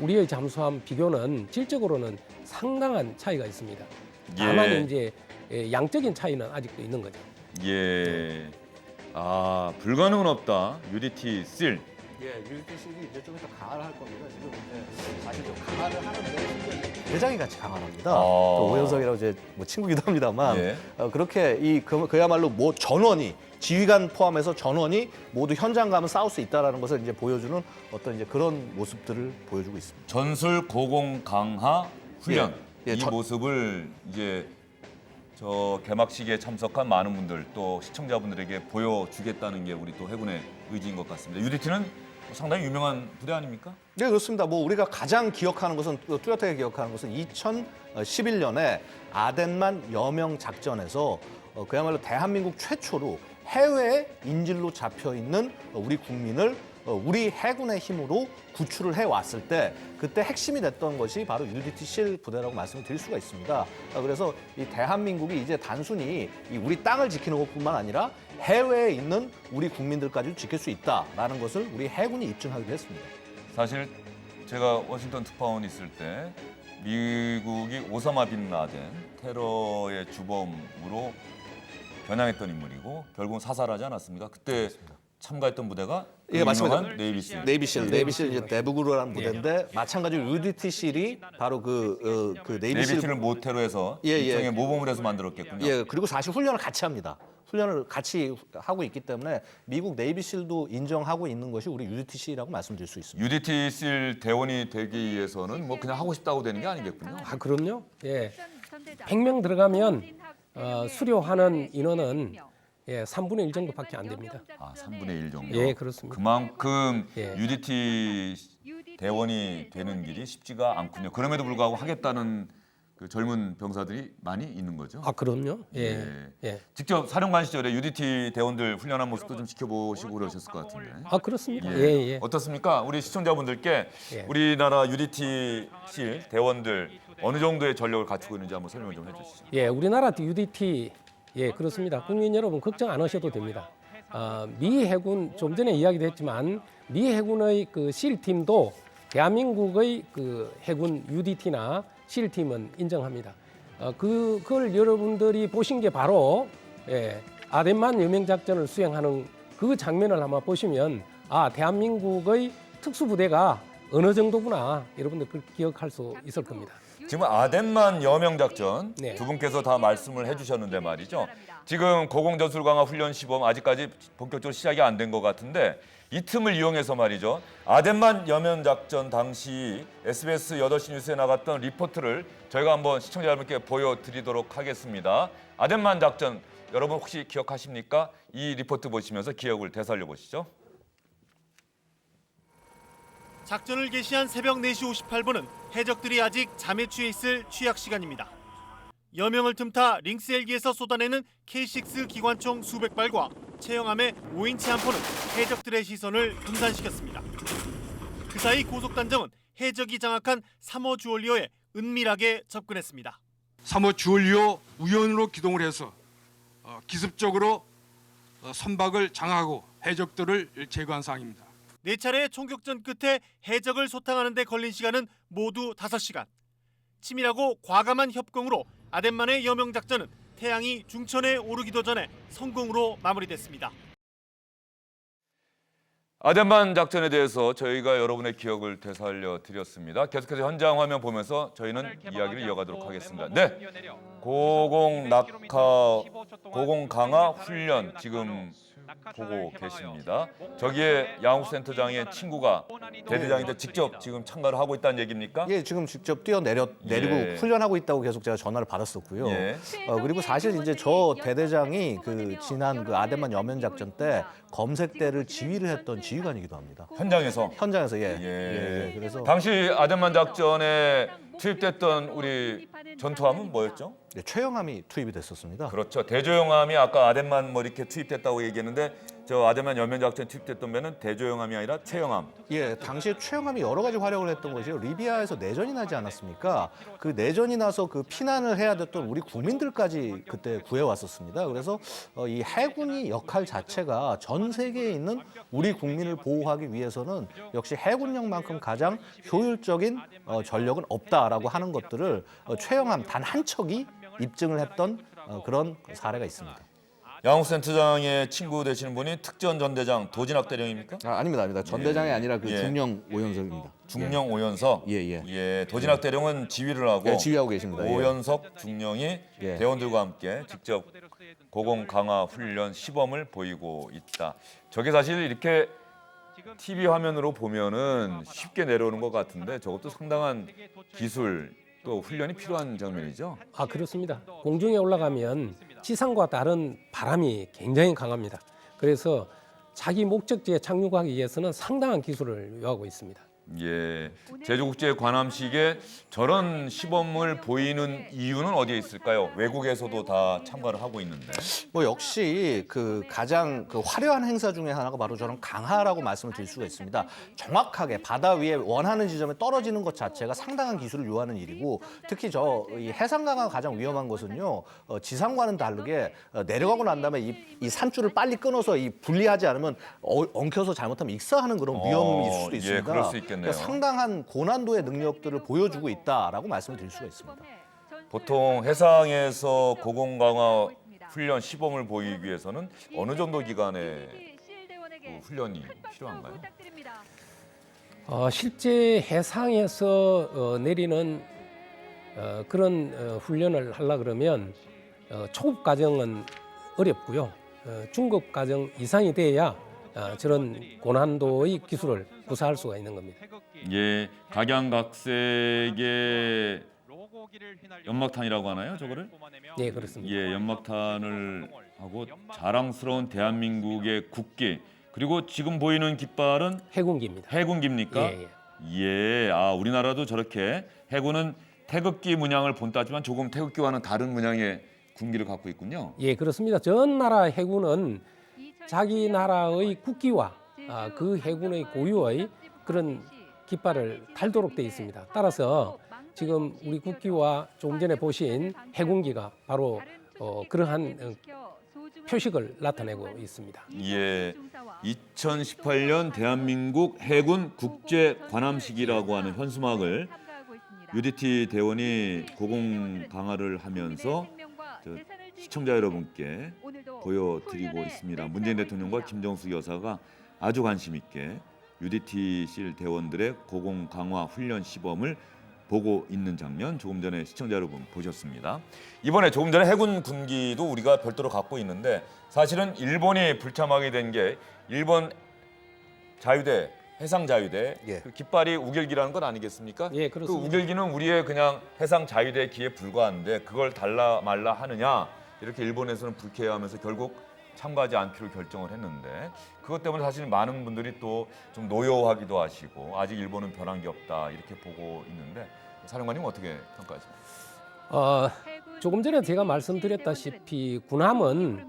[SPEAKER 2] 우리의 잠수함 비교는 질적으로는 상당한 차이가 있습니다. 다만
[SPEAKER 1] 예.
[SPEAKER 2] 이제 양적인 차이는 아직도 있는 거죠.
[SPEAKER 1] 예. 아, 불가능은 없다. UDT 실.
[SPEAKER 3] 예, UDT실이 이제 좀 이따 강화를 할 겁니다. 지금 이제 사실 좀 강화를 하는데 대장이 같이 강화를 합니다. 또 오현석이라고 이제 뭐 친구기도 합니다만
[SPEAKER 1] 예.
[SPEAKER 3] 그렇게 그야말로 뭐 전원이 지휘관 포함해서 전원이 모두 현장 가면 싸울 수 있다라는 것을 이제 보여주는 어떤 이제 그런 모습들을 보여주고 있습니다.
[SPEAKER 1] 전술 고공 강화 훈련
[SPEAKER 3] 예,
[SPEAKER 1] 이 모습을 이제 저 개막식에 참석한 많은 분들 또 시청자분들에게 보여주겠다는 게 우리 또 해군의 의지인 것 같습니다. UDT는 상당히 유명한 부대 아닙니까?
[SPEAKER 3] 네, 그렇습니다. 뭐 우리가 가장 기억하는 것은 뚜렷하게 기억하는 것은 2011년에 아덴만 여명 작전에서 그야말로 대한민국 최초로 해외에 인질로 잡혀 있는 우리 국민을 우리 해군의 힘으로 구출을 해왔을 때 그때 핵심이 됐던 것이 바로 UDT실 부대라고 말씀을 드릴 수가 있습니다. 그래서 이 대한민국이 이제 단순히 이 우리 땅을 지키는 것뿐만 아니라 해외에 있는 우리 국민들까지도 지킬 수 있다라는 것을 우리 해군이 입증하기도 했습니다.
[SPEAKER 1] 사실 제가 워싱턴 특파원 있을 때 미국이 오사마 빈 라덴 테러의 주범으로 겨냥했던 인물이고 결국은 사살하지 않았습니까? 그때 참가했던 부대가
[SPEAKER 3] 예, 맞습니다.
[SPEAKER 1] 유명한 네이비실.
[SPEAKER 3] 네이비실 이제 대북으로라는 부대인데 마찬가지로 UDT실이 바로 그 네이비실
[SPEAKER 1] 네이비실을 모태로해서
[SPEAKER 3] 예, 예.
[SPEAKER 1] 일종의 모범을 해서 만들었겠군요.
[SPEAKER 3] 예, 그리고 사실 훈련을 같이 합니다. 훈련을 같이 하고 있기 때문에 미국 네이비실도 인정하고 있는 것이 우리 UDTC라고 말씀드릴 수 있습니다.
[SPEAKER 1] UDT실 대원이 되기 위해서는 뭐 그냥 하고 싶다고 되는 게 아니겠군요.
[SPEAKER 2] 아, 그럼요. 예. 100명 들어가면 수료하는 인원은 3분의 1 정도밖에 안 됩니다.
[SPEAKER 1] 아, 3분의 1 정도.
[SPEAKER 2] 예, 그렇습니다.
[SPEAKER 1] 그만큼
[SPEAKER 2] 예.
[SPEAKER 1] UDT 대원이 되는 길이 쉽지가 않군요. 그럼에도 불구하고 하겠다는 그 젊은 병사들이 많이 있는 거죠.
[SPEAKER 2] 아, 그럼요. 예.
[SPEAKER 1] 예.
[SPEAKER 2] 예.
[SPEAKER 1] 직접 사령관 시절에 UDT 대원들 훈련한 모습도 좀 지켜보시고 그러셨을 것 같은데.
[SPEAKER 2] 아, 그렇습니다.
[SPEAKER 1] 예.
[SPEAKER 2] 예, 예.
[SPEAKER 1] 어떻습니까? 우리 시청자분들께
[SPEAKER 2] 예.
[SPEAKER 1] 우리나라 UDT실 대원들 어느 정도의 전력을 갖추고 있는지 한번 설명 좀 해주시죠.
[SPEAKER 2] 예, 우리나라 UDT 예, 그렇습니다. 국민 여러분 걱정 안 하셔도 됩니다. 미 해군 좀 전에 이야기도 했지만 미 해군의 그 실팀도 대한민국의 그 해군 UDT나 실팀은 인정합니다. 그걸 여러분들이 보신 게 바로 아덴만 여명 작전을 수행하는 그 장면을 한번 보시면 아, 대한민국의 특수부대가 어느 정도구나 여러분들 그걸 기억할 수 있을 겁니다.
[SPEAKER 1] 지금 아덴만 여명 작전
[SPEAKER 2] 네.
[SPEAKER 1] 두 분께서 다 말씀을 해주셨는데 말이죠. 지금 고공전술 강화 훈련 시범 아직까지 본격적으로 시작이 안 된 것 같은데 이 틈을 이용해서 말이죠. 아덴만 여명 작전 당시 SBS 8시 뉴스에 나갔던 리포트를 저희가 한번 시청자 여러분께 보여드리도록 하겠습니다. 아덴만 작전 여러분 혹시 기억하십니까? 이 리포트 보시면서 기억을 되살려 보시죠.
[SPEAKER 8] 작전을 개시한 새벽 4시 58분은 해적들이 아직 잠에 취해 있을 취약 시간입니다. 여명을 틈타 링스 헬기에서 쏟아내는 K6 기관총 수백 발과 체형함의 5인치 함포는 해적들의 시선을 분산시켰습니다. 그 사이 고속단정은 해적이 장악한 3호 주얼리어에 은밀하게 접근했습니다.
[SPEAKER 9] 3호 주얼리어 우연으로 기동을 해서 기습적으로 선박을 장악하고 해적들을 제거한 상황입니다.
[SPEAKER 8] 4차례의 총격전 끝에 해적을 소탕하는 데 걸린 시간은 모두 5시간. 치밀하고 과감한 협공으로 아덴만의 여명 작전은 태양이 중천에 오르기도 전에 성공으로 마무리됐습니다.
[SPEAKER 1] 아덴만 작전에 대해서 저희가 여러분의 기억을 되살려 드렸습니다. 계속해서 현장 화면 보면서 저희는 이야기를 이어가도록 하겠습니다. 네, 고공 강화 훈련 지금 보고 계십니다. 저기에 양욱센터장의 친구가 대대장인데 직접 지금 참가를 하고 있다는 얘기입니까?
[SPEAKER 3] 예, 지금 직접 내리고
[SPEAKER 1] 예.
[SPEAKER 3] 훈련하고 있다고 계속 제가 전화를 받았었고요.
[SPEAKER 1] 예.
[SPEAKER 3] 그리고 사실 이제 저 대대장이 그 지난 그 아덴만 여명 작전 때 검색대를 지휘를 했던 지휘관이기도 합니다.
[SPEAKER 1] 현장에서.
[SPEAKER 3] 현장에서
[SPEAKER 1] 예.
[SPEAKER 3] 그래서
[SPEAKER 1] 당시 아덴만 작전에 투입됐던 우리 전투함은 뭐였죠?
[SPEAKER 3] 네, 최영함이 투입이 됐었습니다.
[SPEAKER 1] 그렇죠. 대조영함이 아까 아덴만 뭐 이렇게 투입됐다고 얘기했는데 저 아덴만 여명 작전 투입됐던 배는 대조영함이 아니라 최영함.
[SPEAKER 3] 예, 당시에 최영함이 여러 가지 활약을 했던 것이요. 리비아에서 내전이 나지 않았습니까? 그 내전이 나서 그 피난을 해야 됐던 우리 국민들까지 그때 구해왔었습니다. 그래서 이 해군이 역할 자체가 전 세계에 있는 우리 국민을 보호하기 위해서는 역시 해군력만큼 가장 효율적인 전력은 없다라고 하는 것들을 최영함 단 한 척이 입증을 했던 그런 사례가 있습니다.
[SPEAKER 1] 양욱센터장의 친구 되시는 분이 특전 전대장 도진학 대령입니까?
[SPEAKER 3] 아닙니다. 전대장이 아니라 그
[SPEAKER 1] 예.
[SPEAKER 3] 중령 오연석입니다.
[SPEAKER 1] 중령 오연석.
[SPEAKER 3] 예.
[SPEAKER 1] 도진학 대령은 지휘를 하고
[SPEAKER 3] 예, 지휘하고 계십니다. 예.
[SPEAKER 1] 오연석 중령이
[SPEAKER 3] 예.
[SPEAKER 1] 대원들과 함께 직접 고공 강화 훈련 시범을 보이고 있다. 저게 사실 이렇게 TV 화면으로 보면은 쉽게 내려오는 것 같은데 저것도 상당한 기술 또 훈련이 필요한 장면이죠.
[SPEAKER 2] 아, 그렇습니다. 공중에 올라가면 지상과 다른 바람이 굉장히 강합니다. 그래서 자기 목적지에 착륙하기 위해서는 상당한 기술을 요하고 있습니다.
[SPEAKER 1] 예, 제주국제 관함식에 저런 시범을 보이는 이유는 어디에 있을까요? 외국에서도 다 참가를 하고 있는데.
[SPEAKER 3] 뭐 역시 그 가장 그 화려한 행사 중에 하나가 바로 저런 강하라고 말씀을 드릴 수가 있습니다. 정확하게 바다 위에 원하는 지점에 떨어지는 것 자체가 상당한 기술을 요하는 일이고, 특히 이 해상강화가 가장 위험한 것은요, 지상과는 다르게 내려가고 난 다음에 이 산줄을 빨리 끊어서 이 분리하지 않으면 엉켜서 잘못하면 익사하는 그런 위험이 있을 수도 있습니다.
[SPEAKER 1] 예, 그럴 수 있겠네요.
[SPEAKER 3] 그러니까 상당한 고난도의 능력들을 보여주고 있다라고 말씀을 드릴 수가 있습니다.
[SPEAKER 1] 보통 해상에서 고공 강화 훈련 시범을 보이기 위해서는 어느 정도 기간의 훈련이 필요한가요?
[SPEAKER 2] 실제 해상에서 내리는 그런 훈련을 하려 그러면 초급 과정은 어렵고요. 중급 과정 이상이 돼야 저런 고난도의 기술을 구사할 수가 있는 겁니다.
[SPEAKER 1] 예, 각양각색의 연막탄이라고 하나요, 저거를?
[SPEAKER 2] 네, 그렇습니다.
[SPEAKER 1] 예, 연막탄을 하고 자랑스러운 대한민국의 국기, 그리고 지금 보이는 깃발은
[SPEAKER 2] 해군기입니다.
[SPEAKER 1] 해군기입니까?
[SPEAKER 2] 예.
[SPEAKER 1] 예, 우리나라도 저렇게 해군은 태극기 문양을 본따지만 조금 태극기와는 다른 문양의 군기를 갖고 있군요.
[SPEAKER 2] 예, 그렇습니다. 전 나라 해군은 자기 나라의 국기와 그 해군의 고유의 그런 깃발을 달도록 되어 있습니다. 따라서 지금 우리 국기와 조금 전에 보신 해군기가 바로 그러한 표식을 나타내고 있습니다.
[SPEAKER 1] 예, 2018년 대한민국 해군 국제 관함식이라고 하는 현수막을 UDT 대원이 고공 강화를 하면서 시청자 여러분께 보여드리고 있습니다. 문재인 대통령과 김정숙 여사가 아주 관심 있게 UDT실 대원들의 고공 강화 훈련 시범을 보고 있는 장면 조금 전에 시청자 여러분 보셨습니다. 이번에 조금 전에 해군 군기도 우리가 별도로 갖고 있는데 사실은 일본이 불참하게 된 게 일본 자유대 해상 자유대
[SPEAKER 3] 예.
[SPEAKER 1] 그 깃발이 우길기라는 것 아니겠습니까?
[SPEAKER 2] 예,
[SPEAKER 1] 그
[SPEAKER 2] 그렇습니다.
[SPEAKER 1] 우길기는 우리의 그냥 해상 자유대 기에 불과한데 그걸 달라 말라 하느냐 이렇게 일본에서는 불쾌해하면서 결국 참가하지 않기로 결정을 했는데 그것 때문에 사실 많은 분들이 또 좀 노여워하기도 하시고 아직 일본은 변한 게 없다 이렇게 보고 있는데 사령관님 어떻게 평가하십니까?
[SPEAKER 2] 조금 전에 제가 말씀드렸다시피 군함은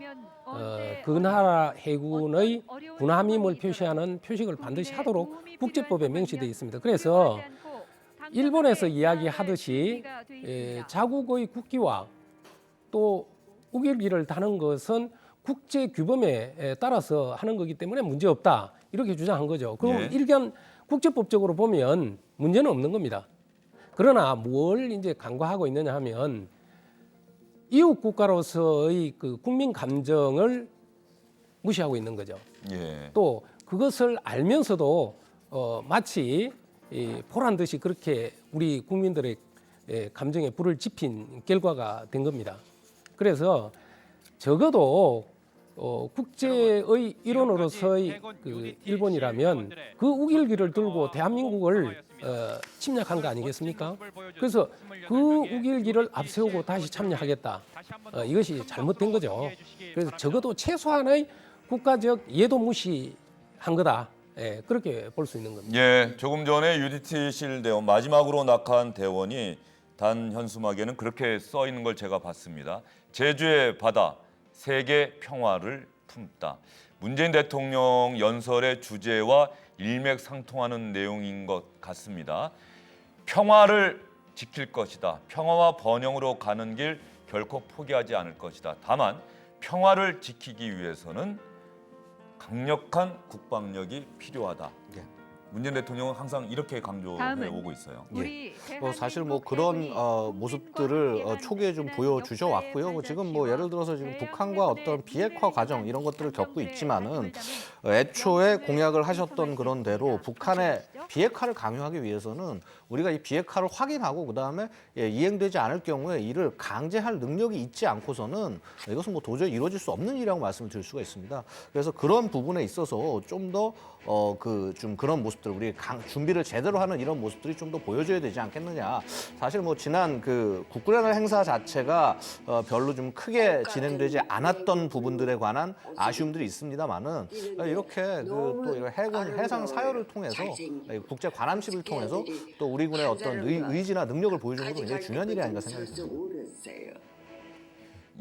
[SPEAKER 2] 그 나라 해군의 군함임을 표시하는 표식을 반드시 하도록 국제법에 명시되어 있습니다. 그래서 일본에서 이야기하듯이 자국의 국기와 또 우길기를 다는 것은 국제 규범에 따라서 하는 거기 때문에 문제 없다 이렇게 주장한 거죠. 그럼
[SPEAKER 1] 예.
[SPEAKER 2] 일견 국제법적으로 보면 문제는 없는 겁니다. 그러나 뭘 이제 간과하고 있느냐 하면 이웃 국가로서의 그 국민 감정을 무시하고 있는 거죠.
[SPEAKER 1] 예.
[SPEAKER 2] 또 그것을 알면서도 마치 보란 듯이 그렇게 우리 국민들의 감정에 불을 지핀 결과가 된 겁니다. 그래서 적어도 국제의 일원으로서의 그 일본이라면 그 우길기를 들고 대한민국을 침략한 거 아니겠습니까? 그래서 그 우길기를 앞세우고 다시 참여하겠다. 이것이 잘못된 거죠. 그래서 적어도 최소한의 국가적 예도 무시한 거다. 그렇게 볼 수 있는 겁니다.
[SPEAKER 1] 예, 조금 전에 UDT실 대원 마지막으로 낙하한 대원이 단 현수막에는 그렇게 써 있는 걸 제가 봤습니다. 제주의 바다 세계 평화를 품다. 문재인 대통령 연설의 주제와 일맥상통하는 내용인 것 같습니다. 평화를 지킬 것이다. 평화와 번영으로 가는 길 결코 포기하지 않을 것이다. 다만 평화를 지키기 위해서는 강력한 국방력이 필요하다.
[SPEAKER 3] 예.
[SPEAKER 1] 문재인 대통령은 항상 이렇게 강조해
[SPEAKER 7] 다음은
[SPEAKER 1] 오고 있어요.
[SPEAKER 7] 우리
[SPEAKER 3] 사실 뭐 그런 모습들을 초기에 좀 보여주셔 왔고요. 지금 뭐 예를 들어서 지금 북한과 어떤 비핵화 과정 이런 것들을 겪고 있지만은 애초에 공약을 하셨던 그런 대로 북한의 비핵화를 강요하기 위해서는 우리가 이 비핵화를 확인하고 그다음에 이행되지 않을 경우에 이를 강제할 능력이 있지 않고서는 이것은 뭐 도저히 이루어질 수 없는 일이라고 말씀을 드릴 수가 있습니다. 그래서 그런 부분에 있어서 좀 더 좀 그런 모습들 우리 준비를 제대로 하는 이런 모습들이 좀 더 보여줘야 되지 않겠느냐. 사실 뭐 지난 그 국군의 행사 자체가 별로 좀 크게 진행되지 않았던 부분들에 관한 아쉬움들이 있습니다만은 이렇게 또 해군 해상 사열을 통해서 국제 관함식을 통해서 또 우리 군의 어떤 의지나 능력을 보여주는 것도 굉장히 중요한 일이 아닌가 생각이 듭니다.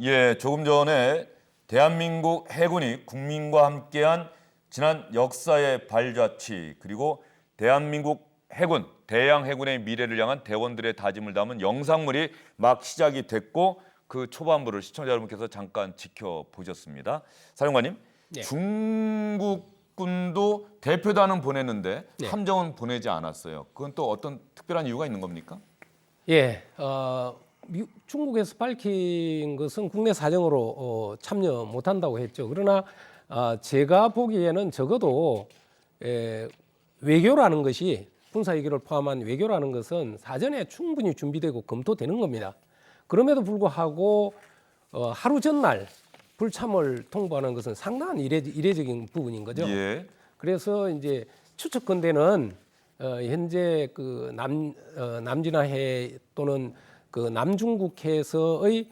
[SPEAKER 1] 예, 조금 전에 대한민국 해군이 국민과 함께한 지난 역사의 발자취 그리고 대한민국 해군, 대양 해군의 미래를 향한 대원들의 다짐을 담은 영상물이 막 시작이 됐고 그 초반부를 시청자 여러분께서 잠깐 지켜보셨습니다. 사령관님,
[SPEAKER 2] 네.
[SPEAKER 1] 중국군도 대표단은 보냈는데
[SPEAKER 2] 네.
[SPEAKER 1] 함정은 보내지 않았어요. 그건 또 어떤 특별한 이유가 있는 겁니까?
[SPEAKER 2] 예, 중국에서 밝힌 것은 국내 사정으로 참여 못한다고 했죠. 그러나 제가 보기에는 적어도 외교라는 것이 군사 외교를 포함한 외교라는 것은 사전에 충분히 준비되고 검토되는 겁니다. 그럼에도 불구하고 하루 전날 불참을 통보하는 것은 상당한 이례적인 부분인 거죠.
[SPEAKER 1] 예.
[SPEAKER 2] 그래서 이제 추측컨대는 현재 그 남진아해 또는 그 남중국해에서의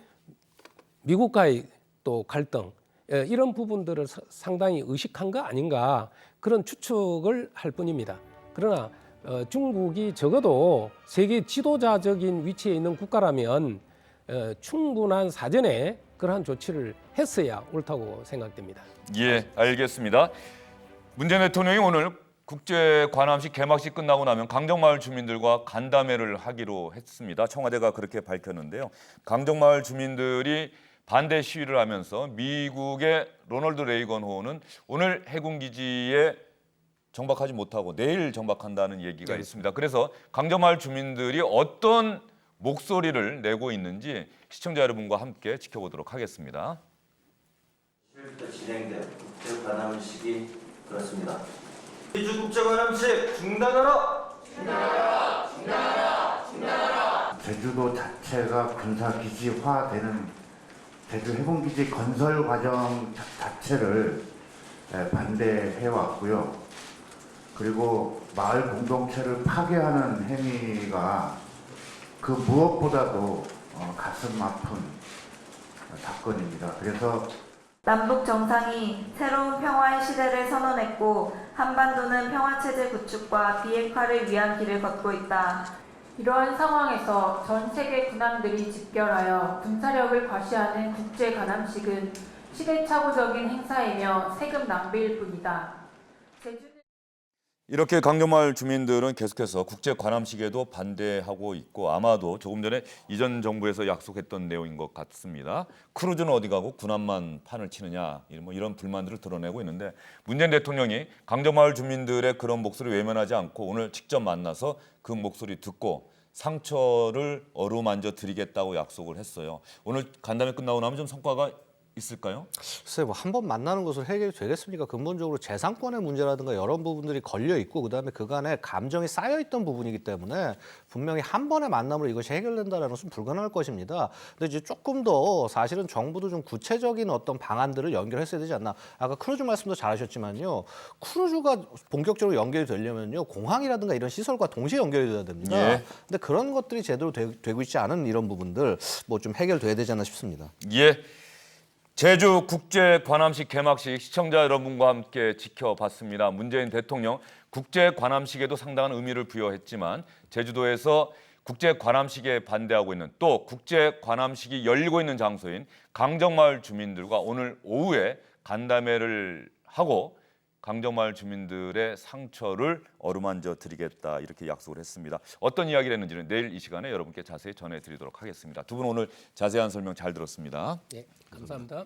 [SPEAKER 2] 미국과의 또 갈등 이런 부분들을 상당히 의식한 거 아닌가 그런 추측을 할 뿐입니다. 그러나 중국이 적어도 세계 지도자적인 위치에 있는 국가라면 충분한 사전에 그러한 조치를 했어야 옳다고 생각됩니다.
[SPEAKER 1] 예, 알겠습니다. 문재인 대통령이 오늘 국제 관함식 개막식 끝나고 나면 강정마을 주민들과 간담회를 하기로 했습니다. 청와대가 그렇게 밝혔는데요. 강정마을 주민들이 반대 시위를 하면서 미국의 로널드 레이건 호는 오늘 해군기지에 정박하지 못하고 내일 정박한다는 얘기가 있습니다. 그래서 강정마을 주민들이 어떤 목소리를 내고 있는지 시청자 여러분과 함께 지켜보도록 하겠습니다.
[SPEAKER 10] 10일부터 진행된 국제관함식이 그렇습니다. 제주 국제관함식 중단하라! 중단하라! 중단하라! 중단하라!
[SPEAKER 11] 제주도 자체가 군사기지화되는 제주 해군기지 건설 과정 자체를 반대해왔고요. 그리고 마을 공동체를 파괴하는 행위가 그 무엇보다도 가슴 아픈 사건입니다. 그래서
[SPEAKER 12] 남북 정상이 새로운 평화의 시대를 선언했고 한반도는 평화체제 구축과 비핵화를 위한 길을 걷고 있다.
[SPEAKER 13] 이러한 상황에서 전 세계 군함들이 집결하여 군사력을 과시하는 국제 관함식은 시대착오적인 행사이며 세금 낭비일 뿐이다.
[SPEAKER 1] 이렇게 강정마을 주민들은 계속해서 국제 관함식에도 반대하고 있고 아마도 조금 전에 이전 정부에서 약속했던 내용인 것 같습니다. 크루즈는 어디 가고 군함만 판을 치느냐 이런 불만들을 드러내고 있는데 문재인 대통령이 강정마을 주민들의 그런 목소리 외면하지 않고 오늘 직접 만나서 그 목소리 듣고 상처를 어루만져 드리겠다고 약속을 했어요. 오늘 간담회 끝나고 나면 좀 성과가 있을까요?
[SPEAKER 3] 글쎄 뭐 한 번 만나는 것으로 해결이 되겠습니까? 근본적으로 재산권의 문제라든가 여러 부분들이 걸려 있고 그다음에 그간에 감정이 쌓여 있던 부분이기 때문에 분명히 한 번의 만남으로 이것이 해결된다는 것은 불가능할 것입니다. 근데 이제 조금 더 사실은 정부도 좀 구체적인 어떤 방안들을 연결했어야 되지 않나. 아까 크루즈 말씀도 잘하셨지만요. 크루즈가 본격적으로 연결이 되려면요. 공항이라든가 이런 시설과 동시에 연결이 돼야 됩니다.
[SPEAKER 1] 예.
[SPEAKER 3] 근데 그런 것들이 제대로 되고 있지 않은 이런 부분들 뭐 좀 해결돼야 되지 않나 싶습니다.
[SPEAKER 1] 예. 제주 국제 관함식 개막식 시청자 여러분과 함께 지켜봤습니다. 문재인 대통령 국제 관함식에도 상당한 의미를 부여했지만 제주도에서 국제 관함식에 반대하고 있는 또 국제 관함식이 열리고 있는 장소인 강정마을 주민들과 오늘 오후에 간담회를 하고 강정마을 주민들의 상처를 어루만져 드리겠다 이렇게 약속을 했습니다. 어떤 이야기를 했는지는 내일 이 시간에 여러분께 자세히 전해드리도록 하겠습니다. 두 분 오늘 자세한 설명 잘 들었습니다.
[SPEAKER 2] 네, 감사합니다.